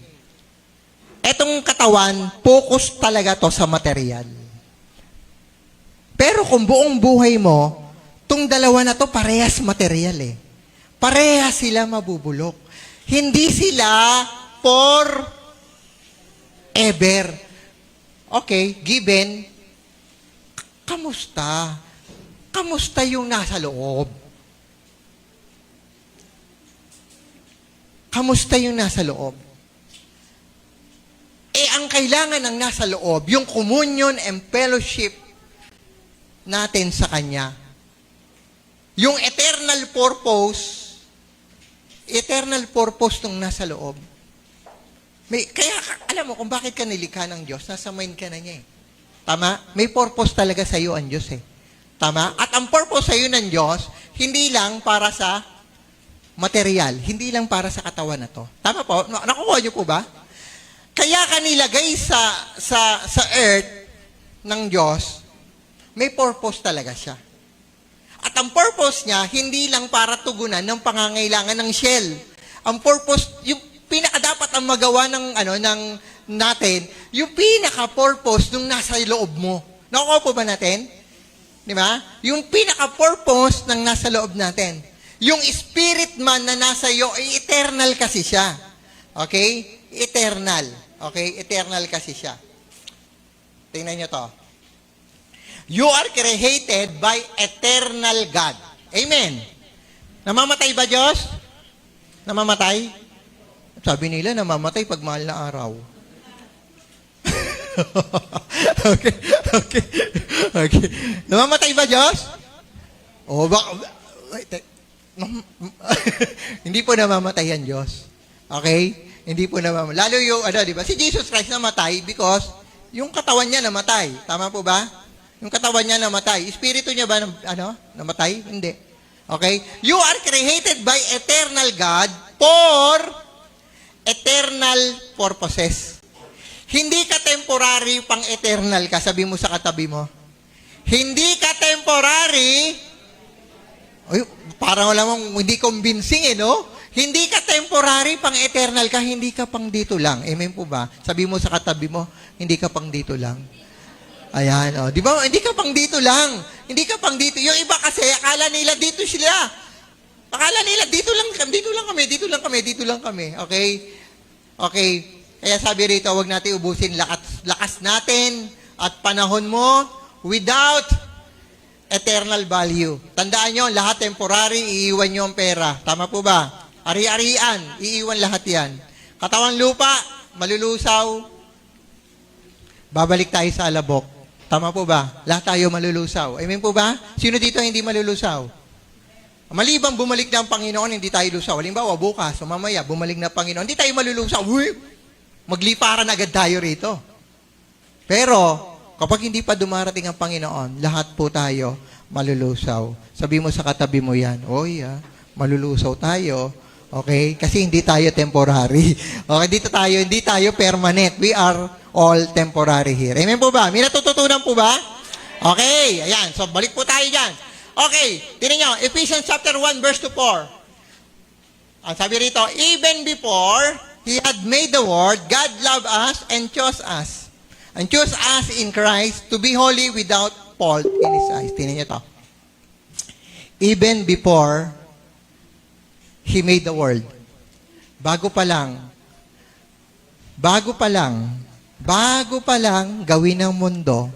Etong katawan, focus talaga to sa material. Pero kung buong buhay mo, tong dalawa na to parehas material eh. Parehas sila mabubulok. Hindi sila for ever. Okay, given, kamusta? Kamusta yung nasa loob? Kamusta yung nasa loob? Ang kailangan ng nasa loob, yung communion and fellowship natin sa Kanya. Yung eternal purpose nung nasa loob. Kaya, alam mo kung bakit ka nilikha ng Diyos, nasa mind ka na niya eh. Tama? May purpose talaga sa iyo ang Diyos eh. Tama? At ang purpose sa iyo ng Diyos, hindi lang para sa material, hindi lang para sa katawan na to. Tama po? Nakukuha niyo po ba? Kaya ka nilagay sa earth ng Diyos, may purpose talaga siya. At ang purpose niya, hindi lang para tugunan ng pangangailangan ng shell. Ang purpose, yung pinakadapat ang magawa natin, yung pinaka-purpose nung nasa loob mo. Nakukuha po ba natin? Di ba? Yung pinaka-purpose ng nasa loob natin. Yung spirit man na nasa iyo, ay eternal kasi siya. Okay? Eternal. Okay? Eternal kasi siya. Tingnan nyo to. You are created by eternal God. Amen. Namamatay ba Diyos? Namamatay? Sabi nila, namamatay pag mahal na araw. Okay. Namamatay ba Diyos? O, hindi po namamatay ang Diyos. Okay? Hindi po namamatay. Lalo yung, di ba? Si Jesus Christ namatay because yung katawan niya namatay. Tama po ba? Yung katawan niya namatay. Espiritu niya ba, namatay? Hindi. Okay? You are created by eternal God for eternal purposes. Hindi ka temporary, pang-eternal ka. Sabi mo sa katabi mo. Hindi ka temporary. Ay, parang wala mong hindi convincing no? Hindi ka temporary, pang-eternal ka. Hindi ka pang dito lang. Amen po ba? Sabi mo sa katabi mo, hindi ka pang dito lang. Ayan, di ba? Hindi ka pang dito lang. Hindi ka pang dito. Yung iba kasi, akala nila dito sila. Akala nila, dito lang kami. Okay? Okay. Kaya sabi rito, huwag natin ubusin lakas natin at panahon mo without eternal value. Tandaan nyo, lahat temporary, iiwan nyo ang pera. Tama po ba? Ari-arian, iiwan lahat yan. Katawang lupa, malulusaw. Babalik tayo sa alabok. Tama po ba? Lahat tayo malulusaw. Amen po ba? Sino dito hindi malulusaw? Malibang bumalik na ang Panginoon, hindi tayo lusaw. Halimbawa, bukas o mamaya, bumalik na ang Panginoon, hindi tayo malulusaw. Uy! Magliparan agad tayo rito. Pero, kapag hindi pa dumarating ang Panginoon, lahat po tayo malulusaw. Sabi mo sa katabi mo yan, malulusaw tayo. Okay? Kasi hindi tayo temporary. Okay, hindi tayo permanent. We are all temporary here. Amen po ba? May natututunan po ba? Okay, ayan. So, balik po tayo dyan. Okay, tinan nyo, Ephesians chapter 1, verse 2-4. Ang sabi rito, even before He had made the world, God loved us and chose us. And chose us in Christ to be holy without fault in His eyes. Tingnan niyo to. Even before He made the world. Bago pa lang gawin ang mundo,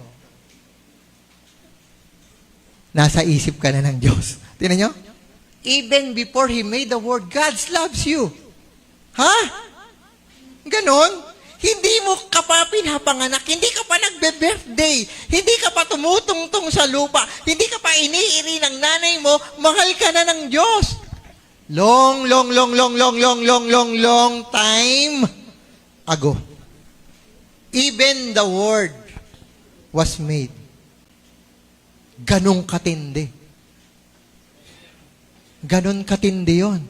nasa isip ka na ng Diyos. Tingnan niyo? Even before He made the world, God loves you. Ha? Ganon? Hindi mo ka pa pinapanganak, hindi ka pa nagbe-birthday, hindi ka pa tumutungtong sa lupa, hindi ka pa iniiri ng nanay mo, mahal ka na ng Diyos. Long time ago. Even the Word was made. Ganong katindi. Ganon katindi yun.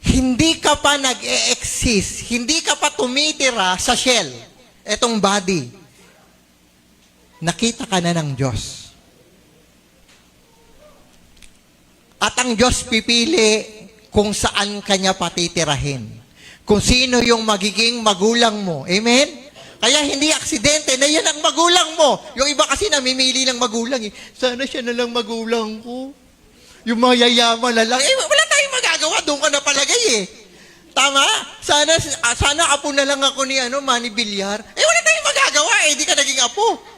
Hindi ka pa nag-e-exist, hindi ka pa tumitira sa shell, etong body. Nakita ka na ng Diyos. At ang Diyos pipili kung saan kanya patitirahin. Kung sino yung magiging magulang mo. Amen? Kaya hindi aksidente na yan ang magulang mo. Yung iba kasi namimili ng magulang. Sana siya na lang magulang ko. Yung mayayaman na lang. Wala tayong magagawa. Doon ka na palagay Tama? Sana apo na lang ako ni Manny Villar. Wala tayong magagawa Di ka naging apo.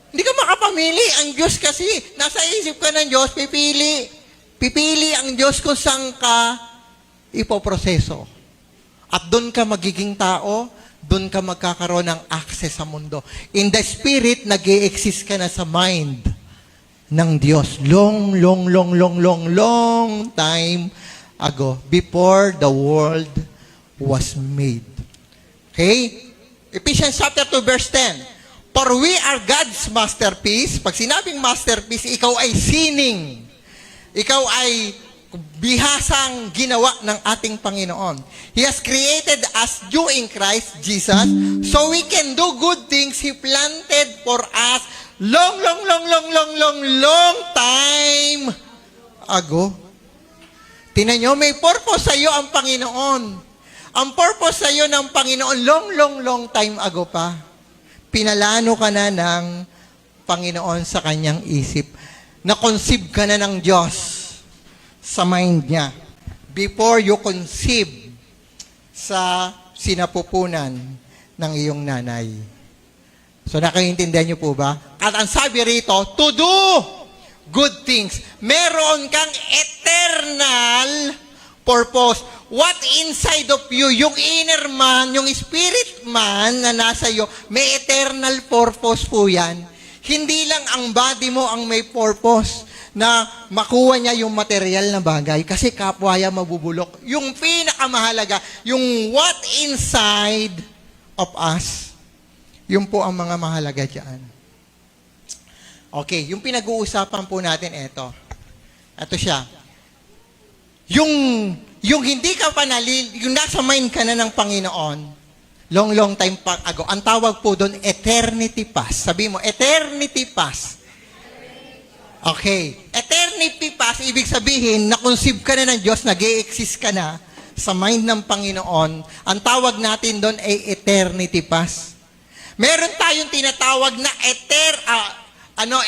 Hindi ka makapamili. Ang Diyos kasi, nasa isip ka ng Diyos, pipili. Pipili ang Diyos kung saan ka ipoproseso. At doon ka magiging tao, doon ka magkakaroon ng access sa mundo. In the spirit, nag-e-exist ka na sa mind ng Diyos. Long time ago, before the world was made. Okay? Ephesians chapter 2, verse 10. For we are God's masterpiece. Pag sinabing masterpiece, ikaw ay sining. Ikaw ay bihasang ginawa ng ating Panginoon. He has created us new in Christ Jesus so we can do good things He planted for us long time ago. Tingnan nyo, may purpose sa iyo ang Panginoon. Ang purpose sa iyo ng Panginoon long time ago pa. Pinalano ka na ng Panginoon sa kanyang isip. Na-conceive ka na ng Diyos sa mind niya. Before you conceive sa sinapupunan ng iyong nanay. So, nakaintindihan niyo po ba? At ang sabi rito, to do good things. Meron kang eternal purpose. What inside of you, yung inner man, yung spirit man na nasa iyo, may eternal purpose po yan. Hindi lang ang body mo ang may purpose na makuha niya yung material na bagay kasi kapwa yan mabubulok. Yung pinakamahalaga, yung what inside of us, yun po ang mga mahalaga dyan. Okay, yung pinag-uusapan po natin ito. Ito siya. Yung hindi ka pa yung nasa mind ka na ng Panginoon, long time ago, ang tawag po doon, eternity past. Sabi mo, eternity past. Okay. Eternity past, ibig sabihin, na-conceive ka na ng Diyos, nag-e-exist ka na sa mind ng Panginoon. Ang tawag natin doon ay eternity past. Meron tayong tinatawag na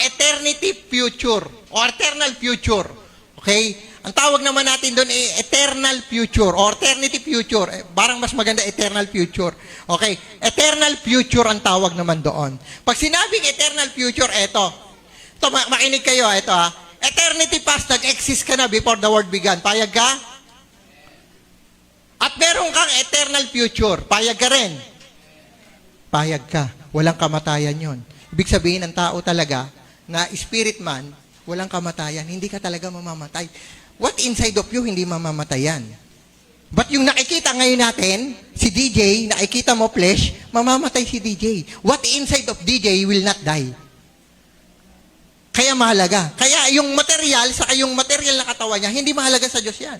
eternity future o eternal future. Okay? Ang tawag naman natin doon ay eternal future or eternity future. Parang mas maganda eternal future. Okay? Eternal future ang tawag naman doon. Pag sinabing eternal future, eto. Ito, makinig kayo, eto ha. Eternity past, nag-exist ka na before the world began. Payag ka? At meron kang eternal future. Payag ka rin? Payag ka. Walang kamatayan yon. Ibig sabihin, ang tao talaga, na spirit man, walang kamatayan. Hindi ka talaga mamamatay. What inside of you, hindi mamamatayan. But yung nakikita ngayon natin, si Si DJ, nakikita mo flesh, mamamatay si DJ. What inside of DJ will not die. Kaya mahalaga. Kaya yung material, saka yung material na katawan niya, hindi mahalaga sa Diyos yan.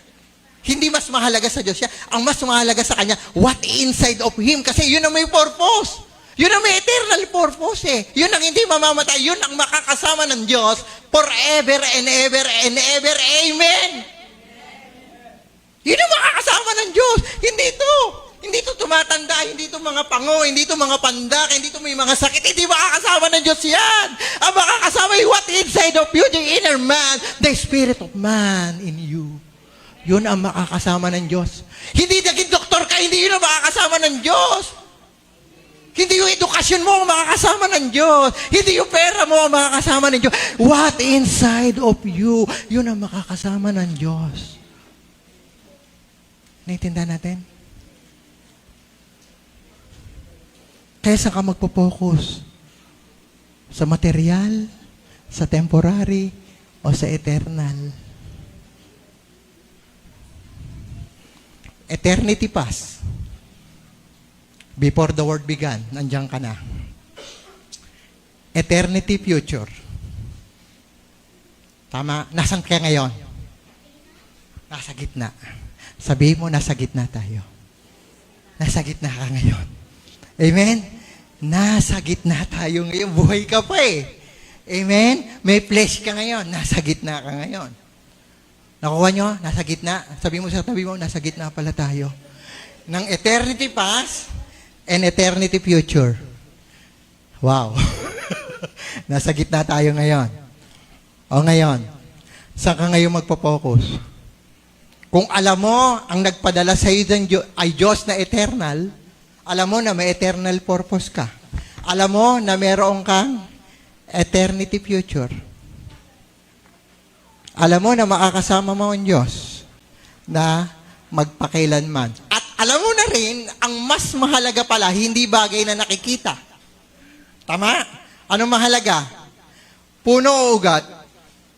Hindi mas mahalaga sa Diyos yan. Ang mas mahalaga sa Kanya, what inside of Him. Kasi yun ang may purpose. Yun ang may eternal purpose eh. Yun ang hindi mamamatay. Yun ang makakasama ng Diyos forever and ever and ever. Amen. Yun ang makakasama ng Diyos. Hindi ito. Hindi ito tumatanda, hindi ito mga pango, hindi ito mga pandak, hindi ito may mga sakit, hindi makakasama ng Diyos yan. Ang makakasama ay what inside of you, the inner man, the spirit of man in you. Yun ang makakasama ng Diyos. Hindi naging doktor ka, hindi yun ang makakasama ng Diyos. Hindi yung edukasyon mo ang makakasama ng Diyos. Hindi yung pera mo ang makakasama ng Diyos. What inside of you, yun ang makakasama ng Diyos. Naiintindihan natin? Kaya saan ka magpo-focus? Sa material, sa temporary, o sa eternal? Eternity past. Before the world began, nandiyan ka na. Eternity future. Tama? Nasaan ka ngayon? Nasa gitna. Sabihin mo, nasa gitna tayo. Nasa gitna ka ngayon. Amen? Nasa gitna tayo ngayon. Buhay ka pa eh. Amen? May flesh ka ngayon. Nasa gitna ka ngayon. Nakuha nyo? Nasa gitna. Sabi mo sa tabi mo, nasa gitna pala tayo. Ng eternity past and eternity future. Wow. Nasa gitna tayo ngayon. O ngayon, saan ka ngayon magpo-focus? Kung alam mo, ang nagpadala sa iyo ay Diyos na eternal, alam mo na may eternal purpose ka. Alam mo na meron kang eternity future. Alam mo na makakasama mo ang Diyos na magpakailanman. At alam mo na rin, ang mas mahalaga pala, hindi bagay na nakikita. Tama? Ano mahalaga? Puno o ugat?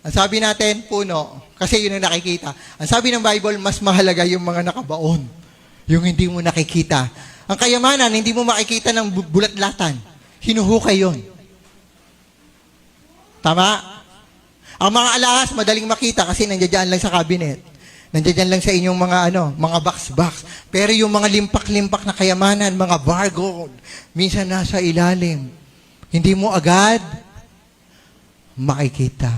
Ang sabi natin, puno. Kasi yun ang nakikita. Ang sabi ng Bible, mas mahalaga yung mga nakabaon. Yung hindi mo nakikita. Ang kayamanan, hindi mo makikita ng bulat-latan. Hinuhukay yun. Tama? Ang mga alahas, madaling makita kasi nandiyan lang sa cabinet. Nandiyan lang sa inyong mga box-box. Pero yung mga limpak-limpak na kayamanan, mga bar gold, minsan nasa ilalim. Hindi mo agad makikita.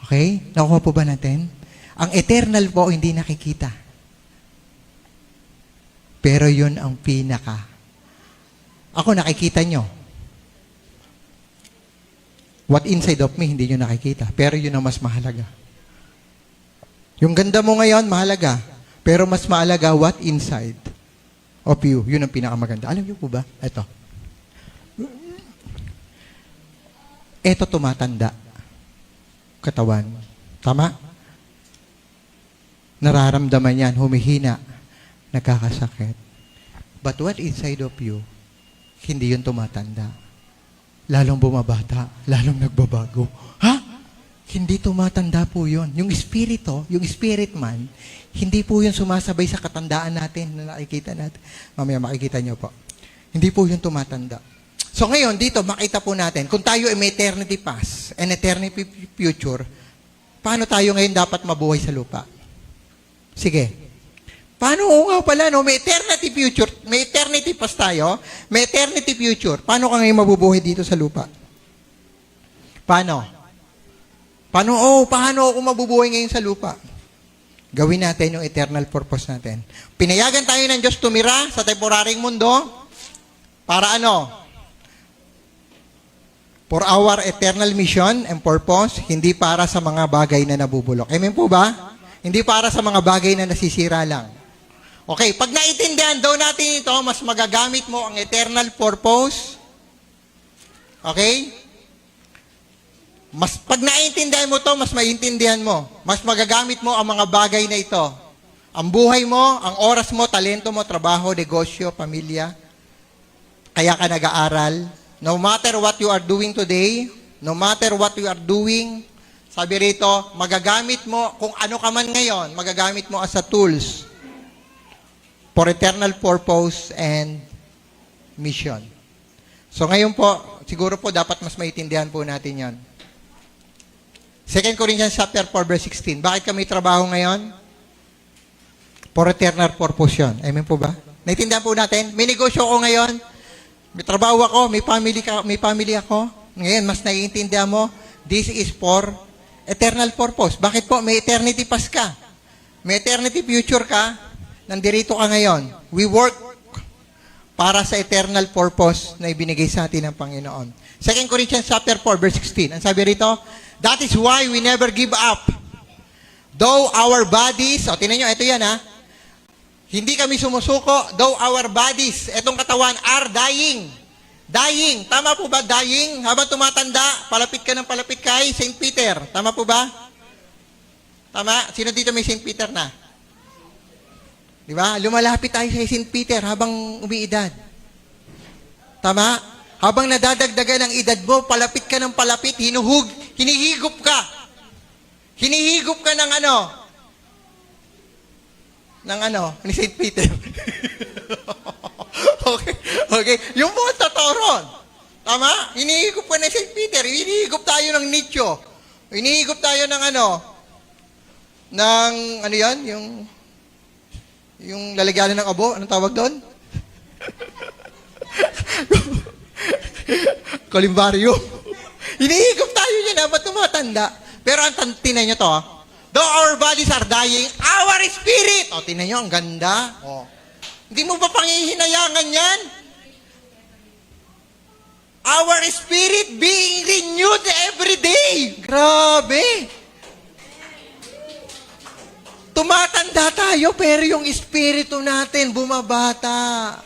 Okay? Nakuha po ba natin? Ang eternal po, hindi nakikita. Pero yun ang pinaka. Ako nakikita nyo. What inside of me, hindi nyo nakikita. Pero yun ang mas mahalaga. Yung ganda mo ngayon, mahalaga. Pero mas mahalaga, what inside of you. Yun ang pinakamaganda. Alam nyo po ba? Ito tumatanda. Katawan. Tama? Nararamdaman yan, humihina. Nagkakasakit. But what inside of you, hindi yun tumatanda. Lalong bumabata, lalong nagbabago. Ha? Hindi tumatanda po yun. Yung espiritu, yung spirit man, hindi po yun sumasabay sa katandaan natin na nakikita natin. Mamaya makikita nyo po. Hindi po yun tumatanda. So ngayon, dito makita po natin, kung tayo ay may eternity past and eternity future, paano tayo ngayon dapat mabuhay sa lupa? Sige. Paano nga pala, no? May eternity future, may eternity past tayo, may eternity future. Paano ka ngayon mabubuhay dito sa lupa? Paano? Paano ako mabubuhay ngayon sa lupa? Gawin natin yung eternal purpose natin. Pinayagan tayo ng Diyos tumira sa temporaryong mundo para ano? For our eternal mission and purpose, hindi para sa mga bagay na nabubulok. Amen po ba? Hindi para sa mga bagay na nasisira lang. Okay, pag naiintindihan daw natin ito, mas magagamit mo ang eternal purpose. Okay? Pag naiintindihan mo to, mas maiintindihan mo. Mas magagamit mo ang mga bagay na ito. Ang buhay mo, ang oras mo, talento mo, trabaho, negosyo, pamilya. Kaya ka nag-aaral. No matter what you are doing today, no matter what you are doing, sabi rito, magagamit mo, kung ano ka man ngayon, magagamit mo as a tools for eternal purpose and mission. So ngayon po, siguro po dapat mas maintindihan po natin yan. 2 Corinthians chapter 4, verse 16. Bakit kami trabaho ngayon? For eternal purpose yun. Amen po ba? Naintindihan po natin? May negosyo ako ngayon. May trabaho ako. May family ako. Ngayon, mas naiintindihan mo, this is for eternal purpose. Bakit po? May eternity past ka. May eternity future ka. Nandirito ka ngayon. We work para sa eternal purpose na ibinigay sa atin ng Panginoon. 2 Corinthians chapter 4, verse 16. Ang sabi rito, that is why we never give up. Though our bodies, tinan nyo, ito yan ha, hindi kami sumusuko, though our bodies, etong katawan, are dying. Dying. Tama po ba, dying? Habang tumatanda, palapit ka ng palapit kay St. Peter. Tama po ba? Tama? Sino dito may St. Peter na? Di ba? Lumalapit tayo sa St. Peter habang umiidad. Tama? Habang nadadagdagan ang edad mo, palapit ka ng palapit, hinihigop ka. Hinihigop ka ng ni St. Peter. Okay. Yung mga tatoron. Tama? Hinihigop ka ng St. Peter. Hinihigop tayo ng nicho. Hinihigop tayo ng yan? Yung lalagyanan ng abo. Anong tawag doon? Kalimbaryo. Hinihigop tayo niyan habang tumatanda. Pero ang tinan nyo to, though our bodies are dying, our spirit. Tinan nyo, ang ganda. Hindi mo ba pangihinayangan yan? Our spirit being renewed every day. Grabe. Tumatanda tayo, pero yung espiritu natin bumabata.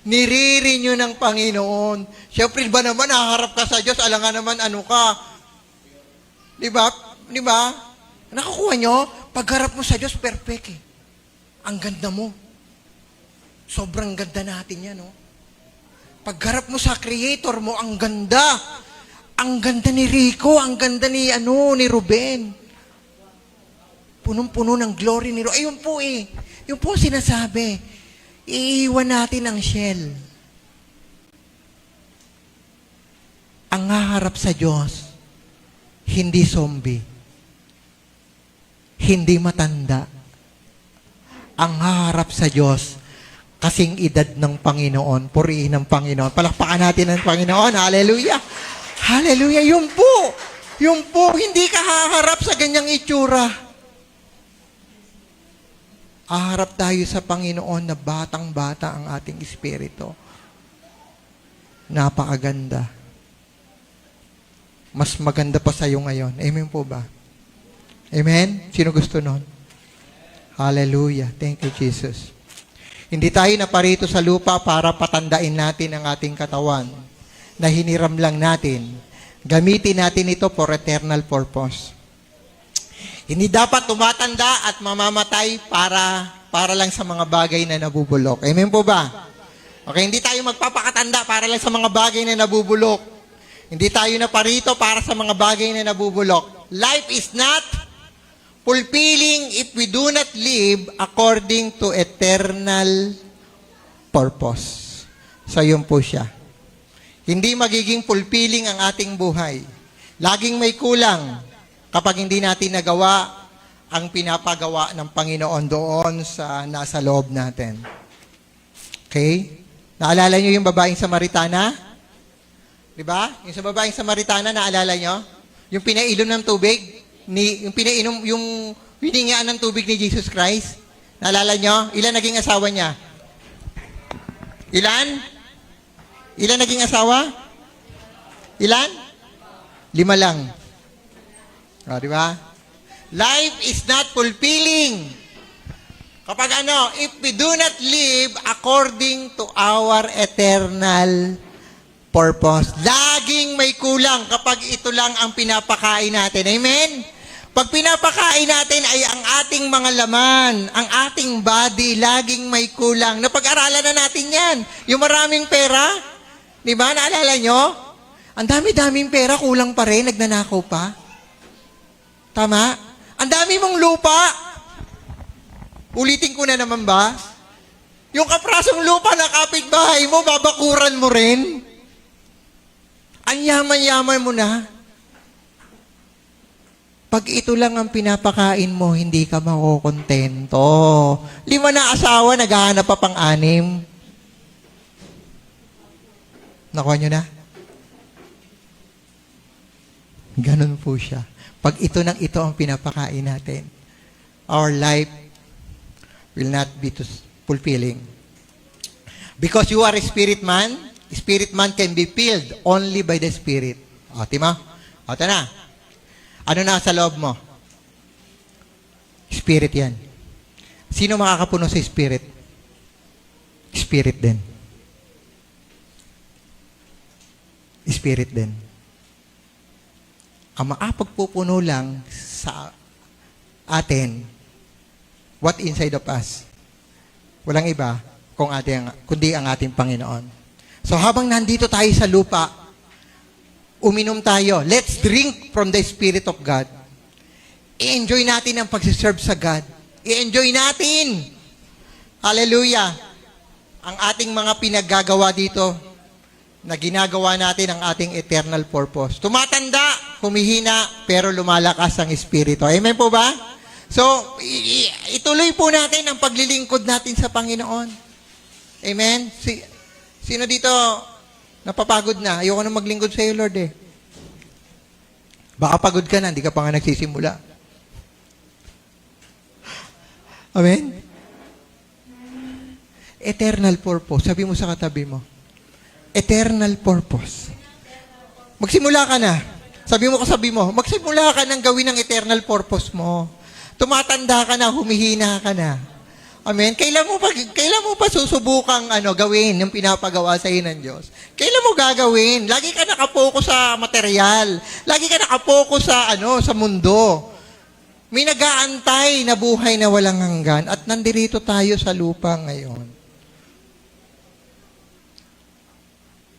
Nire-renew ng Panginoon. Siyempre ba naman, nakaharap ka sa Diyos, alangan naman ka. Di ba? Nakakuha nyo, pagharap mo sa Diyos, perfect eh. Ang ganda mo. Sobrang ganda natin yan, no? Pagharap mo sa Creator mo, ang ganda. Ang ganda ni Rico, ang ganda ni Ruben. Punong-puno ng glory ni Rico. Ayun po eh. Yung po sinasabi, iiwan natin ang shell. Ang haharap sa Diyos, hindi zombie. Hindi matanda. Ang haharap sa Diyos, kasing edad ng Panginoon, purihin ng Panginoon. Palakpakan natin ang Panginoon. Hallelujah! Hallelujah! Yung po, hindi ka haharap sa ganyang itsura. Haharap tayo sa Panginoon na batang-bata ang ating espiritu. Napakaganda. Mas maganda pa sa'yo ngayon. Amen po ba? Amen? Sino gusto nun? Hallelujah. Thank you, Jesus. Hindi tayo naparito sa lupa para patandain natin ang ating katawan na hiniram lang natin. Gamitin natin ito for eternal purpose. Hindi dapat tumatanda at mamamatay para lang sa mga bagay na nabubulok. Amen po ba? Okay, hindi tayo magpapakatanda para lang sa mga bagay na nabubulok. Hindi tayo naparito para sa mga bagay na nabubulok. Life is not fulfilling if we do not live according to eternal purpose. So, yun po siya. Hindi magiging fulfilling ang ating buhay. Laging may kulang kapag hindi natin nagawa ang pinapagawa ng Panginoon doon sa nasa loob natin. Okay? Naalala nyo yung babaeng Samaritana? Diba? Yung sa babaeng Samaritana, naalala nyo? Yung pinainom ng tubig, yung hiningaan ng tubig ni Jesus Christ. Naalala nyo? Ilan naging asawa niya? Ilan? Ilan naging asawa? Ilan? 5 lang. Diba? Life is not fulfilling. Kapag if we do not live according to our eternal purpose. Laging may kulang kapag ito lang ang pinapakain natin. Amen? Pag pinapakain natin ay ang ating mga laman, ang ating body, laging may kulang. Napag-aralan na natin yan. Yung maraming pera, di ba? Naalala nyo? Ang dami-daming pera, kulang pa rin, nagnanakaw pa. Tama? Ang dami mong lupa. Ulitin ko na naman ba? Yung kaprasong lupa na kapitbahay mo, babakuran mo rin. Ang yaman-yaman mo na. Pag ito lang ang pinapakain mo, hindi ka makukontento. 5 na asawa, naghahanap pa pang 6. Nakuha nyo na? Ganun po siya. Pag ito ang pinapakain natin, our life will not be fulfilling. Because you are a spirit man can be filled only by the Spirit. O, tima? O, ito na. Ano na sa loob mo? Spirit yan. Sino makakapuno sa Spirit? Spirit din. Spirit din. Ang makapagpupuno lang sa atin, what inside of us? Walang iba kundi ang ating Panginoon. So habang nandito tayo sa lupa, uminom tayo. Let's drink from the Spirit of God. I-enjoy natin ang pagsiserve sa God. I-enjoy natin. Hallelujah. Ang ating mga pinaggagawa dito, na ginagawa natin ang ating eternal purpose. Tumatanda, humihina, pero lumalakas ang Espiritu. Amen po ba? So, ituloy po natin ang paglilingkod natin sa Panginoon. Amen? Sino dito napapagod na? Ayoko na maglingkod sa iyo, Lord eh. Baka pagod ka na, hindi ka pa nga nagsisimula. Amen? Eternal purpose. Sabi mo sa katabi mo, eternal purpose. Magsimula ka na. Sabi mo, magsimula ka ng gawin ng eternal purpose mo. Tumatanda ka na, humihina ka na. Amen? Kailan mo pa susubukang gawin yung pinapagawa sa iyo ng Diyos? Kailan mo gagawin? Lagi ka nakapokus sa material. Lagi ka nakapokus sa mundo. May nag-aantay na buhay na walang hanggan at nandirito tayo sa lupa ngayon.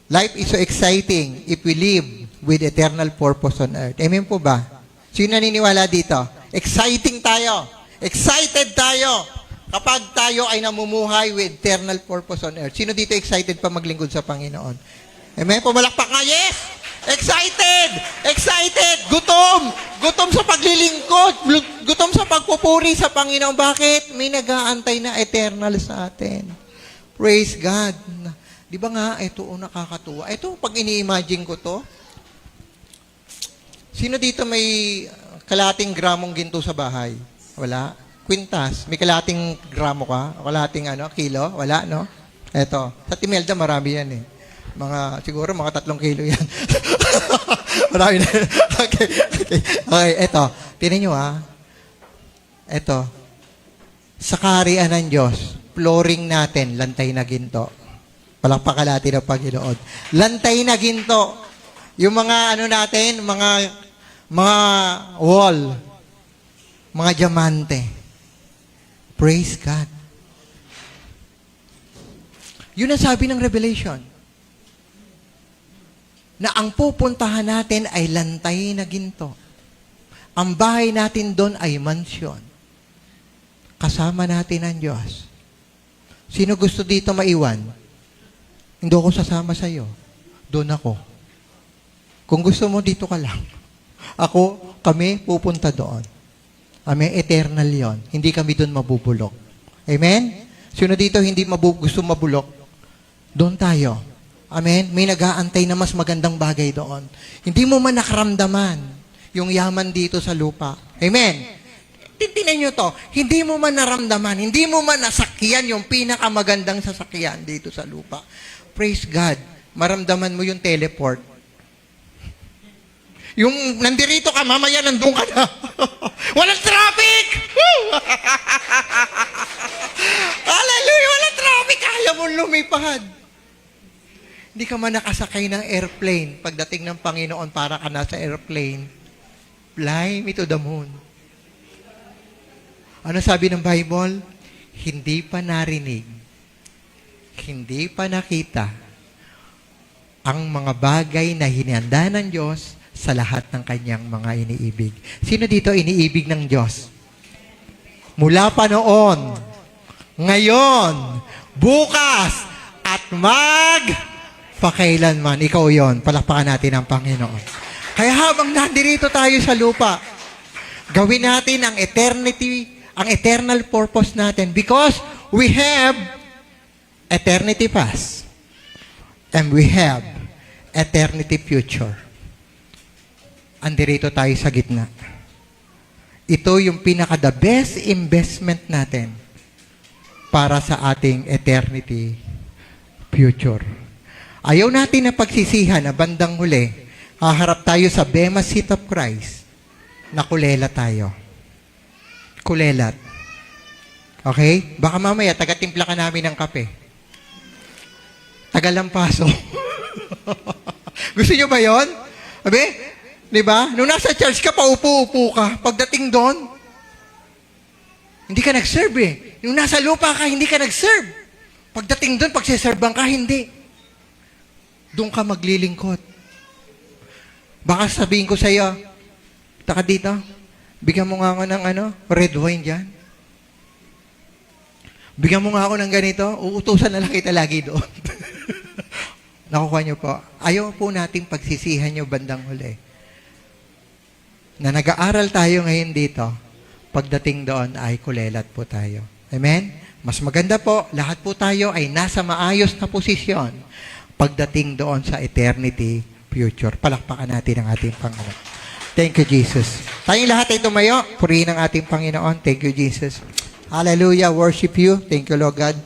Life is so exciting if we live with eternal purpose on earth. Amen po ba? Sino naniniwala dito? Exciting tayo. Excited tayo kapag tayo ay namumuhay with eternal purpose on earth. Sino dito excited pa maglingkod sa Panginoon? Amen? Pumalakpak nga, yes! Excited! Excited! Gutom! Gutom sa paglilingkod! Gutom sa pagpupuri sa Panginoon. Bakit? May nag-aantay na eternal sa atin. Praise God! Di ba nga, ito nakakatuwa. Ito, pag ini-imagine ko to, sino dito may kalating gramong ginto sa bahay? Wala? Quintas, may kalating gramo ka? Kalating kilo? Wala, no? Ito. Sa Timelda, marami yan eh. Siguro mga 3 kilo yan. Marami na. Okay, ito. Tinan nyo Ito. Sa kaharian ng Diyos, flooring natin, lantay na ginto. Palakpakalati ng Panginoon. Lantay na ginto. Yung mga natin, mga wall, mga diamante. Praise God. Yun ang sabi ng Revelation. Na ang pupuntahan natin ay lantay na ginto. Ang bahay natin doon ay mansyon. Kasama natin ang Diyos. Sino gusto dito maiwan? Hindi ako sasama sa iyo. Doon ako. Kung gusto mo, dito ka lang. Kami, pupunta doon. Amen? Eternal yon. Hindi kami doon mabubulok. Amen? Sino dito hindi gusto mabulok? Doon tayo. Amen? May nag-aantay na mas magandang bagay doon. Hindi mo man nakaramdaman yung yaman dito sa lupa. Amen? Tintinan nyo to. Hindi mo man naramdaman, hindi mo man nasakyan yung pinakamagandang sasakyan dito sa lupa. Praise God. Maramdaman mo yung teleport. Yung nandirito ka, mamaya nandun ka na. Walang traffic! Hallelujah! Walang traffic! Kaya mo lumipad. Hindi ka man nakasakay ng airplane. Pagdating ng Panginoon, para ka nasa airplane. Fly me to the moon. Ano sabi ng Bible? Hindi pa narinig, hindi pa nakita ang mga bagay na hinihanda ng Diyos sa lahat ng kanyang mga iniibig. Sino dito iniibig ng Diyos? Mula pa noon, ngayon, bukas, at pakailanman. Ikaw yon. Palakpakan natin ang Panginoon. Kaya habang nandirito tayo sa lupa, gawin natin ang eternal purpose natin because we have eternity past and we have eternity future. Andirito tayo sa gitna. Ito yung pinaka-the best investment natin para sa ating eternity future. Ayaw natin na pagsisihan na bandang huli, haharap tayo sa Bema Seat of Christ na kulela tayo. Kulelat. Okay? Baka mamaya, taga-timpla ka namin ng kape. Tagalampaso. Gusto nyo ba yon? Sabi? Di ba? Nung nasa church ka, paupo-upo ka. Pagdating doon, hindi ka nag-serve eh. Nung nasa lupa ka, hindi ka nag-serve. Pagdating doon, pagsiserban ka, hindi. Doon ka maglilingkod. Baka sabihin ko sa iyo, taka dito, bigyan mo nga ako ng red wine dyan. Bigyan mo nga ako ng ganito, uutusan na lang kita lagi doon. Nakukuha niyo po. Ayaw po nating pagsisihan niyo bandang huli. Na nag-aaral tayo ngayon dito, pagdating doon ay kulelat po tayo. Amen? Mas maganda po, lahat po tayo ay nasa maayos na posisyon pagdating doon sa eternity future. Palakpakan natin ang ating Panginoon. Thank you, Jesus. Tayong lahat ay tumayo. Purihin ang ating Panginoon. Thank you, Jesus. Hallelujah. Worship you. Thank you, Lord God.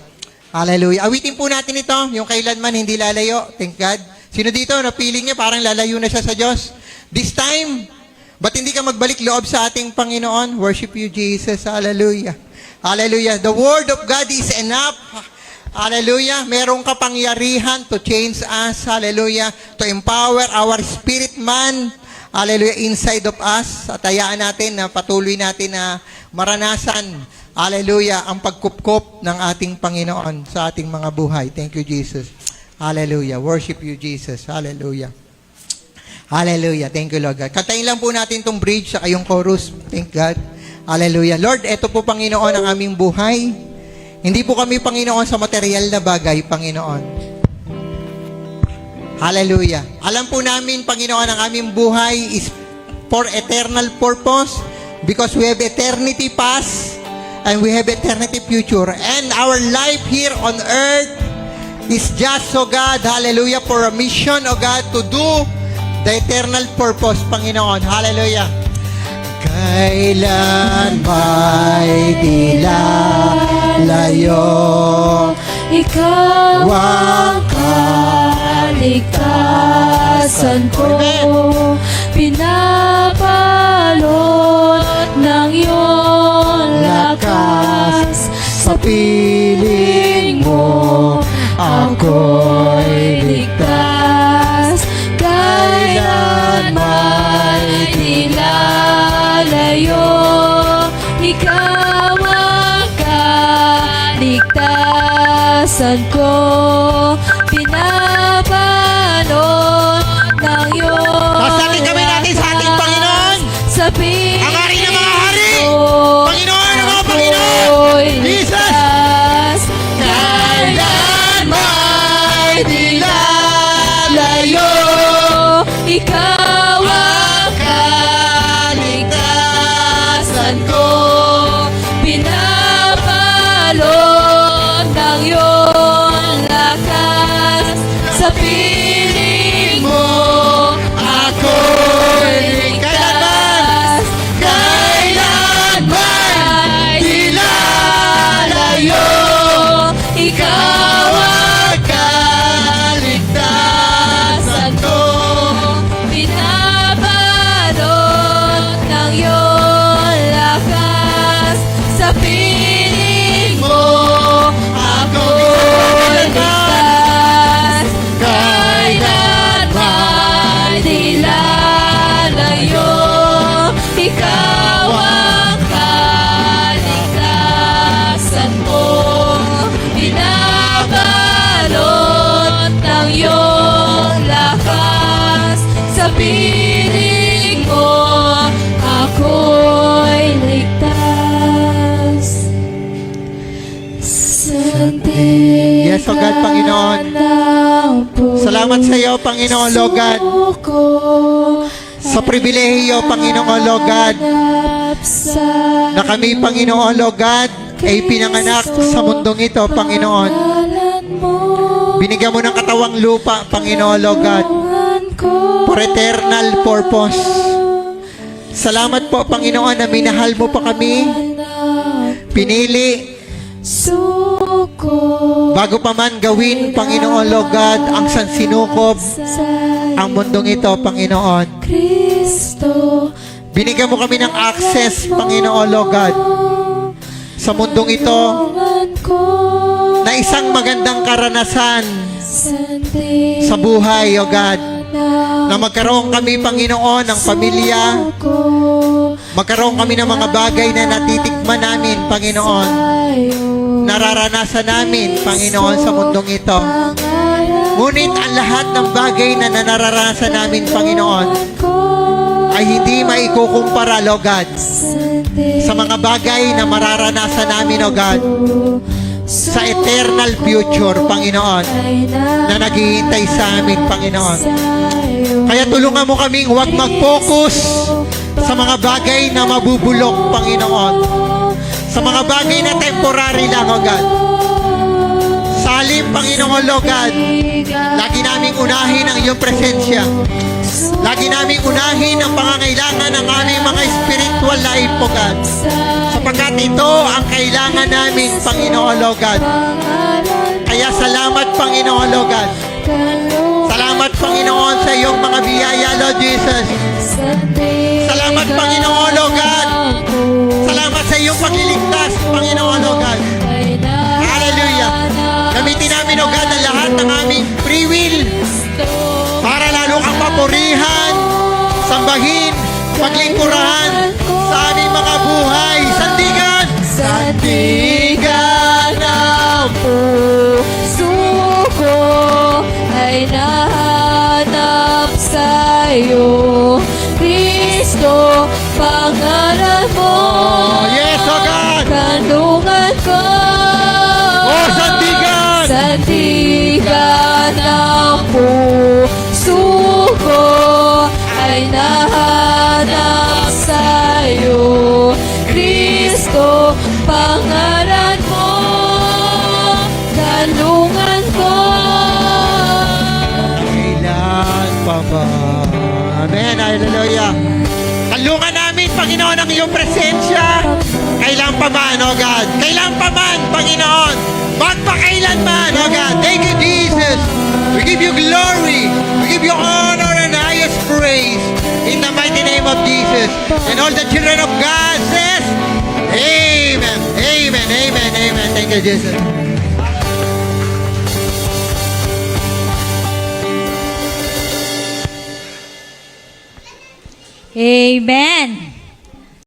Hallelujah. Awitin po natin ito, yung kailanman hindi lalayo. Thank God. Sino dito, napiling niya, parang lalayo na siya sa Diyos? This time, ba't hindi ka magbalik loob sa ating Panginoon? Worship you, Jesus. Hallelujah. Hallelujah. The Word of God is enough. Hallelujah. Merong kapangyarihan to change us. Hallelujah. To empower our spirit man. Hallelujah. Inside of us. At hayaan natin na patuloy natin na maranasan. Hallelujah. Ang pagkupkop ng ating Panginoon sa ating mga buhay. Thank you, Jesus. Hallelujah. Worship you, Jesus. Hallelujah. Hallelujah. Thank you, Lord God. Kantayin lang po natin itong bridge sa kayong chorus. Thank God. Hallelujah. Lord, ito po, Panginoon, ang aming buhay. Hindi po kami, Panginoon, sa material na bagay, Panginoon. Hallelujah. Alam po namin, Panginoon, ang aming buhay is for eternal purpose because we have eternity past and we have eternity future. And our life here on earth is just, oh God, hallelujah, for a mission, oh God, to do the eternal purpose, Panginoon. Hallelujah. Kailan may dilalayo,
ikaw ang kaligtasan ko. Pinapalot ng iyong lakas sa piling mo, ako'y ligtas. Kailan may dilalayo, ikaw ang kaligtasan ko. Pinabalot ng iyong
Tasatin kami natin sa ating Panginoon.
sa piling
Ang hari ng mga hari.
mo,
Panginoon ng mga Panginoon.
ako'y
Jesus.
ligtas. Kailan may dilalayo, ikaw ang kaligtasan ko. Pinabalot ng iyong lakas sa piling mo, ako'y ligtas. Kailan may dilalayo, ikaw ang kaligtasan ko. Pinabalot ng iyong lakas sa piling mo, ako'y ligtas. Kailan may dilalayo, ikaw ang kaligtasan mo. Pinabalot ng iyong lakas sa piling mo, ako'y ligtas. Santi
Yes, O God, Panginoon. Salamat sa iyo, Panginoon, Lord God. Sa pribilehiyo, Panginoon, Lord God, na kami, Panginoon, Lord God, ay pinanganak sa mundong ito, Panginoon. Binigyan mo ng katawang lupa, Panginoon, Lord God, for eternal purpose. Salamat po, Panginoon, na minahal mo pa kami, pinili, bago pa man gawin, Panginoon, Lord God, ang sansinukob, ang mundong ito, Panginoon. Binigyan mo kami ng access, Panginoon, Lord God, sa mundong ito, na isang magandang karanasan sa buhay, O God, na magkaroon kami, Panginoon, ng pamilya, magkaroon kami ng mga bagay na natitikman namin, Panginoon, nararanasan namin, Panginoon, sa mundong ito. Ngunit ang lahat ng bagay na nararanasan namin, Panginoon, ay hindi maikukumpara, Lord God, sa mga bagay na mararanasan namin, O God, sa eternal future, Panginoon, na naghihintay sa amin, Panginoon. Kaya tulungan mo kaming huwag mag-focus sa mga bagay na mabubulok, Panginoon, sa mga bagay na temporary lang, O God. Salim, Panginoon, Lord God, lagi naming unahin ang iyong presensya. Lagi naming unahin ang pangangailangan ng aming mga spiritual life, O God. Sapagkat ito ang kailangan namin, Panginoon, Lord God. Kaya salamat, Panginoon, Lord God. Salamat, Panginoon, sa iyong mga biyaya, Lord Jesus. Salamat, Panginoon, Lord God. Salamat sa iyong pagliligtas, Panginoon, Lord God. Hallelujah. Gamitin namin, O God, ang lahat ng aming free will para lalo kang papurihan, sambahin, paglingkurahan sa aming mga buhay. Sandigan!
Sandigan ang puso ko ay nahanap sa'yo, Kristo, pangalan mo.
Yes, O God!
Kanlungan ko.
Oh, sandigan!
Sandigan ang puso ko ay nahanap sa'yo, Kristo, pangalan mo, kanlungan ko.
Kailan pa ba? Amen. Hallelujah. Kalungan namin, Panginoon, ang iyong presensya. Kailan pa man, O God. Kailan pa man, Panginoon. Magpakailanman, O God. Thank you, Jesus. We give you glory. We give you honor and highest praise. In the mighty name of Jesus. And all the children of God says, Amen. Amen. Amen. Amen. Thank you, Jesus.
Amen.